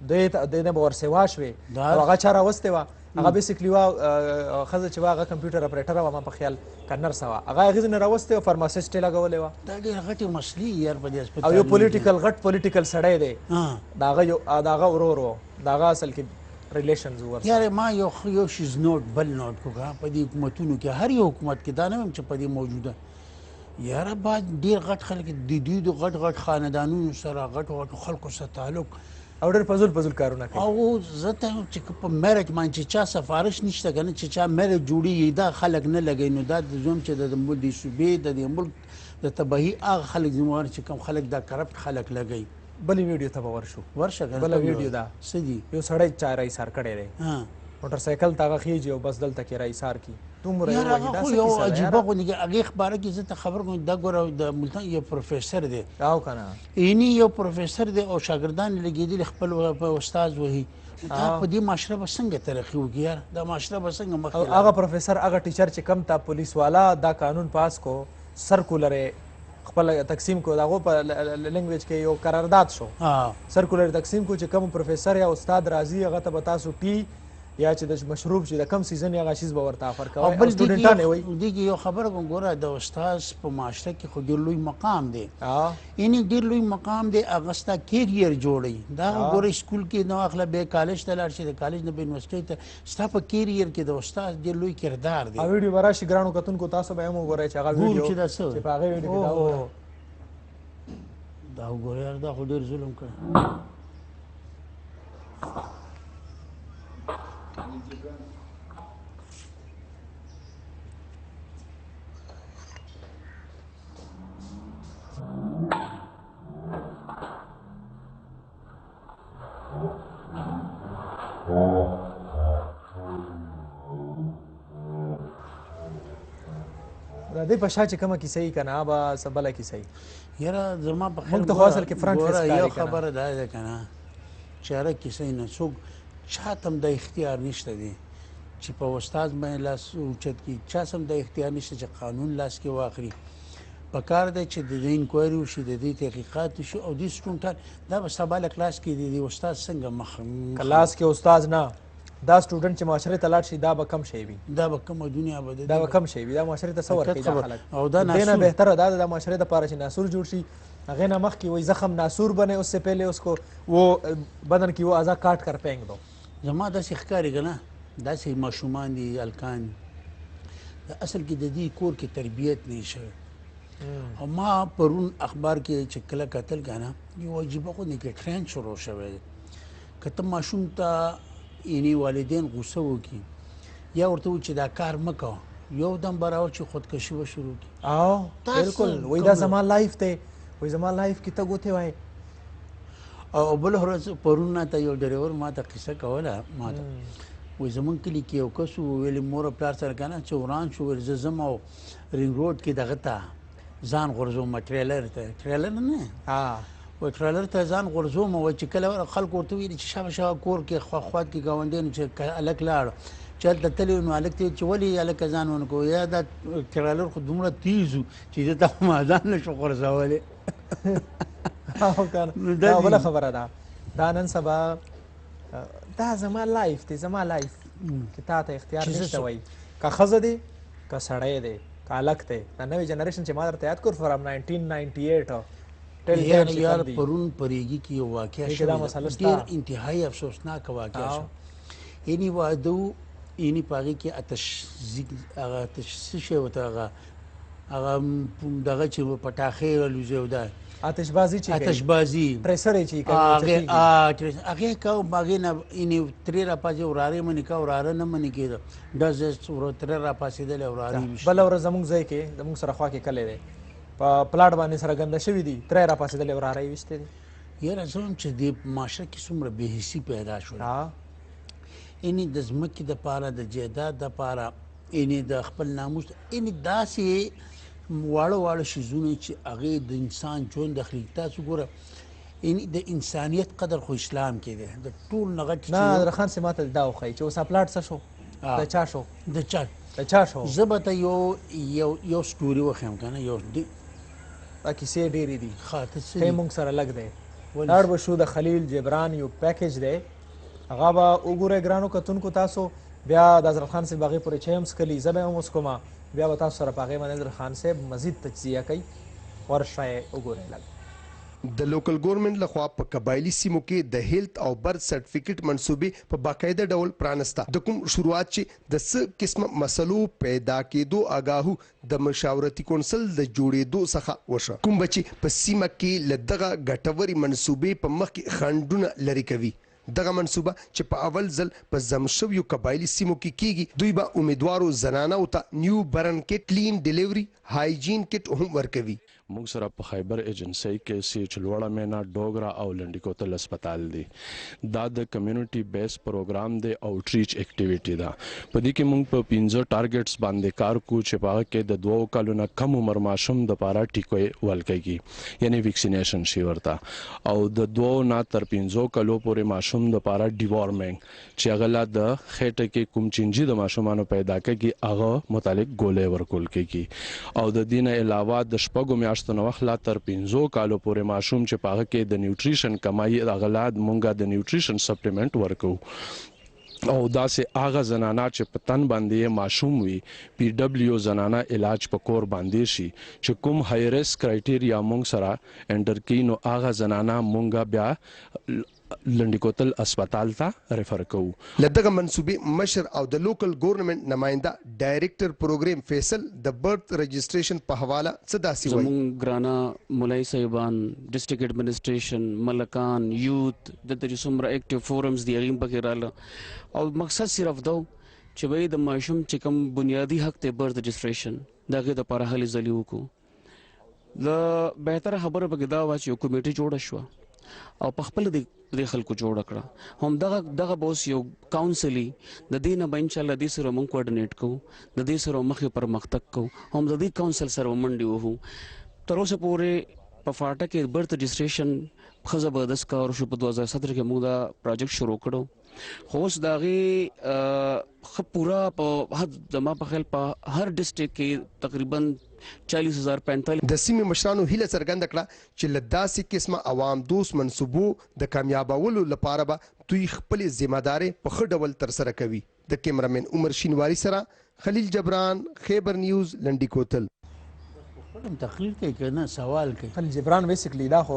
دوی نه به ورسېوا شوې او هغه چا راوستې وه هغه بیسیکلی وه ښځه چې وه هغه کمپیوټر اپریټره وه ما په خیال که نرسه وه هغه هغې ځینې راوستې وه فارماسسټ یې لګولې وه دا ډېرې غټې مسلې یار په دې هسپتال او یو پولیټیکل غټ پولیټیکل سړی دی د هغه ورور و د هغه اصل کې ریلیشنز ورسره یاره ما یو شیز نوټ بل نوټ کو په دې حکومتونو کې هر یو حکومت کې دا نه وایم چې په دې موجوده یاره باید ډېر غټ خلک د دوی د غټ غټ خاندانونو سره غټو خلکو سره تعلق او ډېر فضول کارونه کوي. او زه ته یم چې په میرج باندې چې چا سفارش نشته که نه چې چا میرج جوړېږي دا خلک نه لګوي نو دا زوم چې د صوبې د دې ملک د تباهي هغه خلک ذموار چې کوم خلک دا کرپټ خلک لګوي. بلې ویډیو ته به ورشو. ورشه که بله ویډیو ده څه دي یو سړی چا رایسار کړی دی موټر سایکل ته هغه خیږي او بس دلته کې رایسار کي دومره یو عجیبه غوندې هغې خبره کې زه ته خبر کوم دا ګوره د ملتان یو پروفیسر دی او که نه اینی یو پروفیسر دی او شاګردان یې لګېدلي خپل په استاد وهي دا په دې معاشره به څنګه ترقي وکړي یار دا معاشره به څنګه مخکې هغه پروفیسر هغه ټیچر چې کم تا پولیس والا دا قانون پاس کو سرکولر خپل تقسیم کو دغه په لنګویج کې یو قرارداد شو سرکولر تقسیم کو چې کوم پروفیسر یا استاد راځي هغه ته به تاسو ټي یا چې د مشروب چې د کم سیزن هغه شیز به ورته افر کوي او سټوډنټان یې وایي دې کې یو خبره کوم ګوره د استاد په معاشره کې خو ډېر لوی مقام دی یعنې ډېر لوی مقام دی هغه ستا کیریر جوړوي دا ګوره سکول کې نو اخله بیا کالج ته لاړ شي د کالج نه بیا یونیورسټۍ ته ستا په کیریر کې د استاد ډېر لوی کردار دی. ویډیو به راشي ګرانو کتونکو تاسو به هم وګورئ چې هغه ویډیو چې دا څه چې په هغې ویډیو کې دا وګوره یار دا خو ډېر ظلم کړی. د دې په شا چې کومه کیسه یې که نه به څه بله کیسه یې یاره زما په خیال موږ ته خو اصل کې فرنټ فیس یو خبره دا ده که نه چې هره کیسه نه څوک چاته هم د اختیار نشته دی چې په استاد باندې لاس اوچت کړي چا هم د اختیار نشته چې قانون لاس کې واخلي. په کار دی چې د دې انکوایري وشي د دې تحقیقات وشي او دې سټوډنټان دا به سبا له کلاس کې د استاد څنګه مخ کلاس کې استاد نه دا سټوډنټ چې معاشرې ته لاړ شي دا به کم شی وي دا به کومه دنیا به دا به کم شی وي دا معاشرې ته څه ورکوي دا خلک او دا دې نه بهتره دا د معاشرې دپاره چې ناسور جوړ شي هغې نه مخکې وایي زخم ناسور بنے اس سے پہلے اس کو وہ بدن کی وہ اعضا کاٹ کر پھینک دو. زما داسې ښکاري که نه داسې ماشومان دي هلکان اصل کې د دې کور کې تربیت نه شوی او ما پرون اخبار کې چې کله کتل که نه یو عجیبه غوندې کې ټرینډ شروع شوی دی که ته ماشوم ته یعنې والدین غوسه وکړي یا ورته وایي چې دا کار مه کوه یو دم به راوړي چې خودکشي به شروع کړي. او بالکل وایي دا زما لایف دی وایي زما لایف کې ته ګوتې وایې. او بله ورځ پرون نه ته یو ډریور ما ته قصه کوله ما ته وایي زمونږ کلي کې یو کس و ویلې مور او پلار سره که نه چې وران شو ویل زه ځم او رینګ روډ کې دغه ته ځان غورځوم ټریلر ته ټریلر نه وایي ټریلر ته ځان غورځوم وایي چې کله خلکو ورته ویلي چې شابه شابه کور کې خواخوات کې ګاونډیانو چې هلک لاړ چې هلته تللی نو هلک ته چې ولې هلکه ځان ونه کوو یا دا ټریلر خو دومره تیز و چې ده ته ما ځان نه شو غورځولی. دا بله خبره ده دا نن سبا دا زما لایف دی زما لایف چې تا ته اختیار نشته وایي که ښځه دی که سړی دی که هلک دی دا نوی جنریشن چې ما درته یاد کړ فرام 1998 یار پرون پریږي کې یو واقعه شوې ډېر انتهایی افسوسناکه واقعه شو یعنې واده و یعنې په هغې کې هغه څه شی ورته هغه دغه چې پټاخې الوځي او دا آتشبازي چې آتشبازي پریسر یې چې کوي هغې کوم هغې نه یعنې ترې راپاڅې ورارې منې کوه وراره نه منې کېده ډز ترې راپاڅېدلی ورارې بله ورځ زموږ ځای کې زموږ سره خوا کې کلی دی په پلاټ باندې سره ګنده شوي دي ترې راپاڅېدلی وراره یې ویشتې دي. یاره زه هم چې دې معاشره کې څومره بېحسي پیدا شوله یعنې د ځمکې دپاره د جایداد دپاره یعنې د خپل ناموس یعنې داسې واړه واړه شیزونه چې هغې د انسان ژوند اخلي. تاسو ګوره یعنې د انسانیت قدر خو اسلام کې دی د ټول نه غټ نه درخان صاحب ما ته دا وښایي چې اوس پلاټ څه شو د چا شو د چا شو زه به ته یو سټوري وښیم که نه یو دا کیسې ډېرې دي ښه موږ سره لږ دی لاړ به شو د خلیل جبران یو پیکیج دی هغه به وګورئ ګرانو کتونکو تاسو بیا د حضرت خان صاحب هغې پورې چای هم څښلي زه به هم وڅښم بیا به تاسو سره په هغې باندې حضرت خان صاحب مزید تجزیه کوي ورشئ وګورئ لږ د لوکل ګورنمنت لخوا په قبایلی سیمو کې د هیلث او برث سرټیفیکټ منصوبې په باقاعده ډول پرانسته د کوم شروعات چې د څه قسم مسلو پیدا کېدو آگاهو د مشاورتي کونسل د جوړېدو څخه وشو کوم بچي په سیمه کې لدغه ګټوري منصوبې په مخ کې خنډونه لري کوي دغه منصوبه چې په اول ځل په زمشویو قبایلی سیمو کې کیږي دوی به امیدوارو زنانو ته نیو برن کټ کلین ډیلیوري هایجین کټ هم ورکوي موږ سره په خیبر ایجنسی کې سی چلوړه مینا ډوګرا او لنډی کوتل هسپتال دی دا د کمیونټي بیس پروګرام دی اوټریچ اکټیویټی دا په دې کې موږ په 15 ټارګټس باندې کار کو چې په کې د 2 کالو نه کم عمر ماشوم د پاره ټیکوي ولکېږي یعنی ویکسینیشن شي ورته او د 2 نه تر 15 کالو پورې ماشوم د پاره ډیوارمنګ چې هغه د خېټه کې کوم چینجی د ماشومانو پیدا کوي هغه متعلق ګولې ورکول کېږي او د دینه علاوه د شپږو میاشتو نو وخت لا تر 15 کالو پورې ماشوم چې پاغه کې د نیوټریشن کمایي اغلاد مونږه د نیوټریشن سپلیمنٹ ورکو او دا سه اغه زنانا چې پتن باندې ماشوم وي پی ډبلیو زنانا علاج په کور باندې شي چې کوم های ریسک کرایټیریا مونږ سره انټر کینو اغه زنانا مونږه بیا لنډی کوتل هسپتال ته ریفر کوو لدغه منصوبې مشر او د لوکل ګورنمنت نماینده ډایریکټر پروګرام فیصل د برث رجسټریشن په حواله څه داسې وایي زموږ ګرانا مولای صاحبان ډسټریکټ ایڈمنسټریشن ملکان یوت د څومره اکټیو فورمز دی هغه پکې رااله او مقصد صرف دا چې وای د ماشوم چې کوم بنیادی حق ته برث رجسټریشن دغه د لپاره هلې ځلی وکړو د بهتره خبره پکې دا و چې یو کمیټه جوړه شو او په خپل د خلکو جوړ کړه هم دغه بوس یو کاونسلي د دې نه به ان شاء الله د سره مونږ کوارډینیټ کوو د دې سره مخې پرمختګ کوو هم د دې کاونسل سره منډي وو تر اوسه پورې په فاټا کې برث رجسټریشن خزه به 10 کار شو په 2017 کې موږ دا پروجیکټ شروع کړو خو اوس داغه پورا په حد زما په خیال په هر ډسټریکټ کې تقریبا 40,045 د سیمې مشرانو هیله څرګنده کړه چې له داسې قسمه عوام دوست منصوبو د کامیابولو لپاره به دوی خپل ذمہداري په ښه ډول ترسره کوي د کیمرامین عمر شینواری سره خلیل جبران خیبر نیوز لنډی کوتل تقریر کوي کنه سوال کوي خلیل جبران بیسیکلی دا خو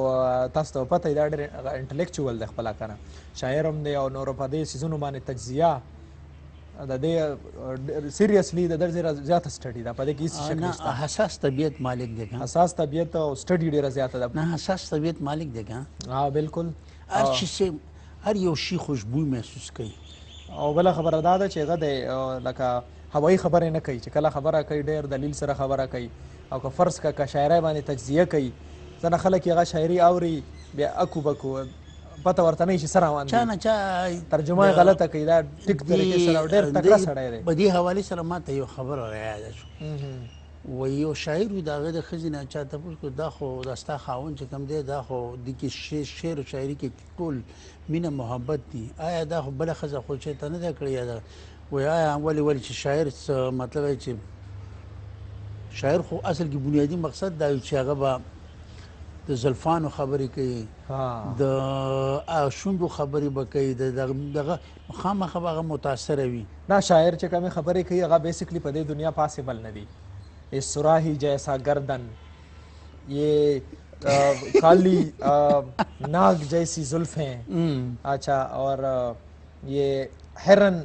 تاسو ته پته دا ډېر انټلیکچوال د خپل کنه شاعر هم دی او نور په دې سيزونو باندې تجزیه د دې سیریسلی د درجه زیاته سټډي دا په دې کې څه شک نشته حساس طبيعت مالک دی حساس طبيعت او سټډي ډیره زیاته ده نه حساس طبيعت مالک دی ها بالکل هر شي هر یو شي خوشبو محسوس کوي او بل خبره دا ده چې غده لکه هوایی خبره نه کوي چې کله خبره کوي ډیر دلیل سره خبره کوي او که فرض کا شاعرای باندې تجزیه کوي ځنه خلک هغه شاعري اوري بیا اکو بکو پته ورته نه شي سره روان چا نه چا ترجمه غلطه کوي دا ټیک طریقې سره ډېر تکړه سړی دی په دې حواله سره ماته یو خبره راځي شو و یو شاعر دغه د خزینه چا ته پوښتنه دا خو داستا خاون چې کم دی دا خو د کې شعر او شاعري کې ټول مینه محبت دي آیا دا خو بل خزه خو چې ته نه کړی دا و آیا ولی چې شاعر مطلب چې شاعر خو اصل کې بنیادی مقصد دا چې هغه به د زلفانو خبرې کوي د شوندو خبرې به کوي دغه خامخا هغه متاثره وي نه شاعر چې کومې خبرې کوي هغه بیسیکلی په دې دنیا پاسبل نه دي اس سراہی جیسا گردن یہ کالی ناگ جیسی زلفیں اچھا اور یہ ہرن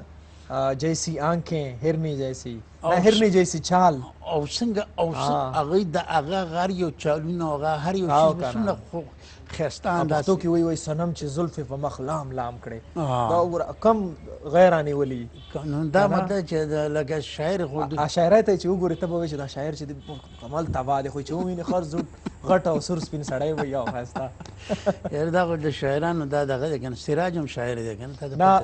جیسی آنکھیں ہرنی جیسی هرنی جیسی چال او څنګه او هغه د هغه غار یو چالونه هغه هر یو شی څنګه خستان دا تو کې وای سنم چې زلف په مخ لام لام کړي دا کم غیرانی ولی دا مطلب چې لکه شاعر خو شاعرای ته چې وګوري ته به چې دا شاعر چې کمال تبا دی خو چې ویني خرز غټ او سر سپین سړی وي او خاستا یار دا د شاعرانو دا دغه کنه سراج هم شاعر دی کنه دا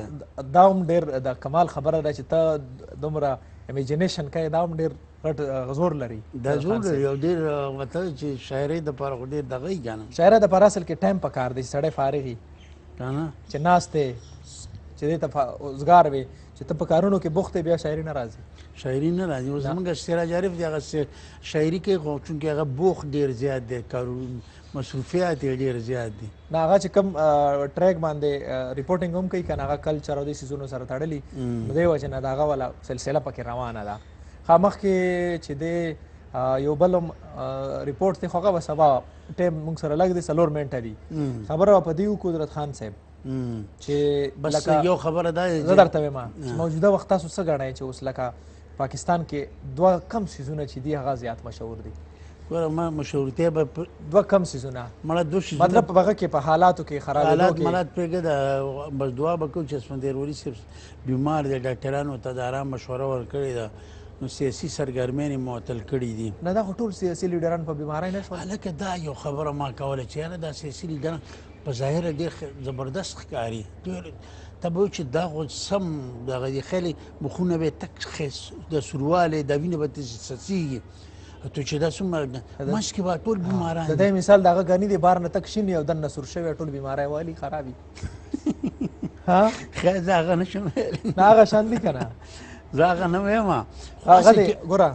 دا هم ډیر د کمال خبره ده چې ته دومره امیجینیشن کوي دا هم ډیر غټ زور لري دا زور لري او ډیر مطلب چې شاعري د پر ډیر دغه یې شاعر د پر اصل کې ټایم پکار دی سړی فارغي کنه چې ناشته چې ته روزګار وي چې ته په کارونو کې بوخت بیا شاعري نه راځي شاعري نه راځي اوس موږ سراج عارف دغه شاعري کې خو چونکه هغه بوخ ډیر زیات دی کارونه مصروفیات ډیر زیات دي نه هغه چې کوم ټریک باندې ریپورټینګ هم کوي کنه هغه کلچر او د سيزونو سره تړلي نو دی وجه نه داغه ولا سلسله پکې روانه ده خامخ کې چې د یو بل ریپورت ته خوغه وسبا ټیم موږ سره لږ دی 4 منټه دي خبره په دې قدرت خان صاحب چې بس یو خبره ده زه درته وایم چې موجوده وخت تاسو څه ګڼئ چې اوس لکه پاکستان کې 2 کم سیزونه چې دي هغه زیات مشهور دي ګوره ما مشهورتیا به 2 کم سیزونه مړه 2 سیزونه مطلب په هغه کې په حالاتو کې خرابېدو کې حالات پرېږده بس دعا به کوو چې اسفندیار ولي صاحب بیمار دی ډاکټرانو ته د آرام مشوره ورکړې ده نو سیاسي سرګرمیان یې معطل کړي دي نه دا خو ټول سیاسي لیډران په بیمارۍ نه شول هلکه دا یو خبره ما کوله چې یاره دا سیاسي لیډران په ظاهره ډېر زبردست ښکاري ډېر ته به چې دا خو سم دغه دي خیلی مخونه به یې تک د سوروالی دا وینه به څڅېږي تو چې دا څومره منځ کې به ټول بیماران د دې مثال د هغه ګني دی بار نه تک شین یو دننه سور شوی ټول بیماری والي خرابي ها خیر زه هغه نشم ویلی نه هغه شان دي که نه زه هغه نه وایم هغه دی ګوره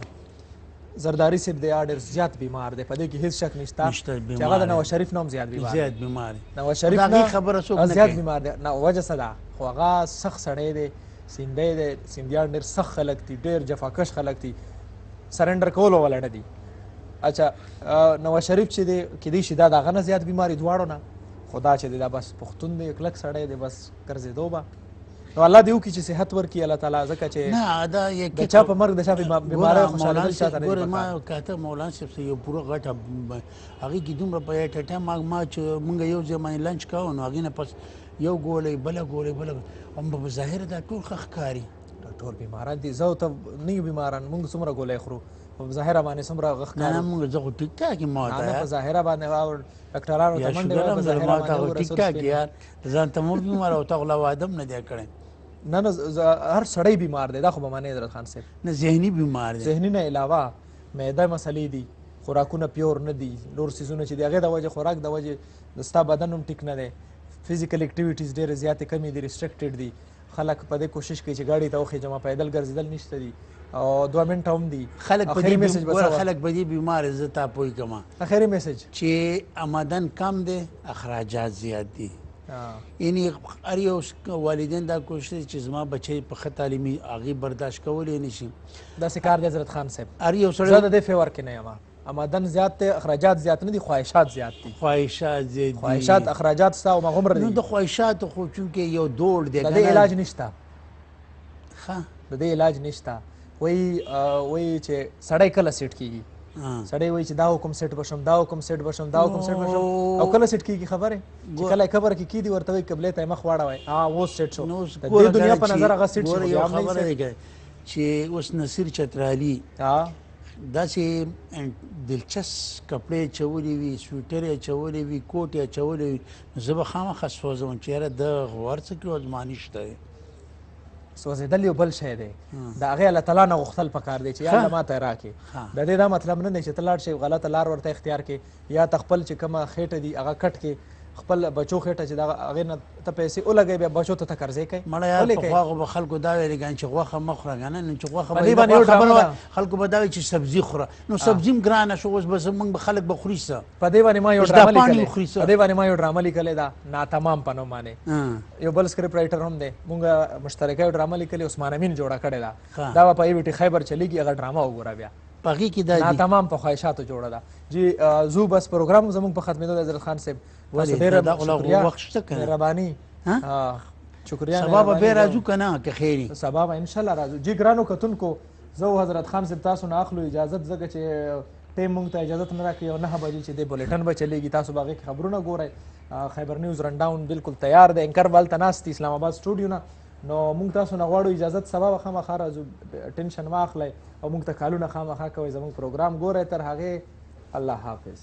زرداری صاحب دی ډېر زیات بیمار دی په دې کې هېڅ شک نشته چې هغه د نواز شریف نه هم زیات بیمار دی نواز شریف نه خبره څوک نه زیات بیمار دی نه وجه څه ده خو هغه سخت سړی دی سیندی دی سیندیان ډېر سخت خلک دي ډېر جفاکش خلک دي سرنډر کولو والا نه دي اچھا نواز شریف چې دی کیدای شي دا د هغه نه زیات بیماري دواړو نه خو دا چې دی دا بس پښتون دی کلک سړی دی بس ګرځېدو به نو الله دې وکړي چې صحت ورکړي الله تعالی ځکه چې نه دا د چا په مرګ د چا په بیمارۍ خوشحالېدل چاته نه ګوره ما کاته مولانا صاحب یو پوره غټه هغې کې دومره په یو ټایم ما چې مونږ یو ځای باندې لنچ کوو نو هغې نه پس یو ګولۍ بله ګولۍ بله په ظاهره دا ټول ښه ښکاري ټول بیماران دي زه ته نه یو بیماران مونږ څومره ګولۍ خورو په ظاهره باندې څومره غ ښکاري نه مونږ زه خو ټیک ټاک یم ما ته په ظاهره باندې ډاکټرانو ته منډې وایي په ظاهره باندې ټیک ټاک یار ځان ته مور بیمار او تا خو لا واده هم نه دی کړی نه نه هر سړی بیمار دی دا خو به منې حضرت خان صاحب نه ذهني بیمار دی ذهني نه علاوه معده مسلې دي خوراکونه پیور نه دي نور څیزونه چې د هغې د وجې خوراک د وجې د ستا بدن هم ټیک نه دی فزیکل اکټیویټیز ډېرې زیاتې کمې دي ریسټرکټډ دي خلک په دې کوشش کوي چې ګاډي ته وخېجم پیدل ګرځېدل نشته دي او 2 منټه هم دي خلک په دې بیمار زه تا پوه کړم اخري میسج چې آمدن کم دی اخراجات زیات دي یعنی هر یو والدین دا کوشش چې زما بچی په ښه تعلیمي هغې برداشت کولی نه شي داسې کار دی حضرت خان صاحب هر یو سړی زه د دې فیور کې نه یم آمدن زیات دی اخراجات زیات نه دي خواهشات زیات دي خواهشات اخراجات ستا همغومره دي نو د خواهشاتو خو چونکې یو دوړ دی د دې علاج نشته ښه د دې علاج نشته وایي چې سړی کله سیټ کېږي سړی وایي چې دا حکم سیټ بشم دا حکم سیټ بشم دا حکم سیټ بشم او کله سیټ کېږي خبرې چې کله قبر کې کېدي ورته وایي قبلې ته یې مخ واړوئ اوس سیټ شو د دې دنیا په نظر هغه سیټ شو یو خبره دی چې اوس نصیر چترالي داسې دلچسپ کپړې اچولې وي سویټر یې اچولې وي کوټ یې اچولې وي نو زه به خامخا سوځم چې یاره د غور څه کړي زما نشته دی سوځېدل یو بل شی دی د هغې الله تعالی نه غوښتل پکار دی چې یا الله ماته راکړې د دې دا مطلب نه دی چې ته لاړ شې غلطه لار ورته اختیار کړې یا ته خپل چې کومه خېټه دي هغه کټ کړې خپل بچو خېټه چې د هغې نه ته پیسې ولګوې بیا بچو ته قرضې کوې مړه یار پخوا خو به خلکو دا ویلې ګان چې غوښه مه خوره که نه نن چې غوښه خلکو به دا وایي چې سبزي خوره نو سبزي هم ګرانه شو اوس به زموږ به خلک به خوري څه په دې باندې ما یو ډرامه لیکلې ده ناتمام په نوم باندې یو بل سکرپټ رایټر هم دی مونږ مشترکه یو ډرامه لیکلې عثمان امین جوړه کړې ده دا به په ایوټي خیبر چلیږي هغه ډرامه وګوره بیا په هغې کې دا ناتمام په خواهشاتو جوړه ده جی زو بس پروګرام زموږ په ختمېدو دی حضرت خان صاحب مهرباني شکریہ سبا به بیا راځو که نه که خیر سبا به انشاءالله راځو جی ګرانو کتونکو زه حضرت خان صاحب تاسو نه اخلو اجازت ځکه چې ټیم موږ ته اجازت نه راکوي او 9 بجې چې دی بولیټن به چلیږي تاسو به هغې کې خبرونه ګورئ خیبر نیوز رنډاون بالکل تیار دی انکر به هلته ناست دي اسلام آباد سټوډیو نه نو موږ تاسو نه غواړو اجازت سبا به خامخا راځو ټینشن مه اخلئ او موږ ته کالونه خامخا کوئ زموږ پروګرام ګورئ تر هغې الله حافظ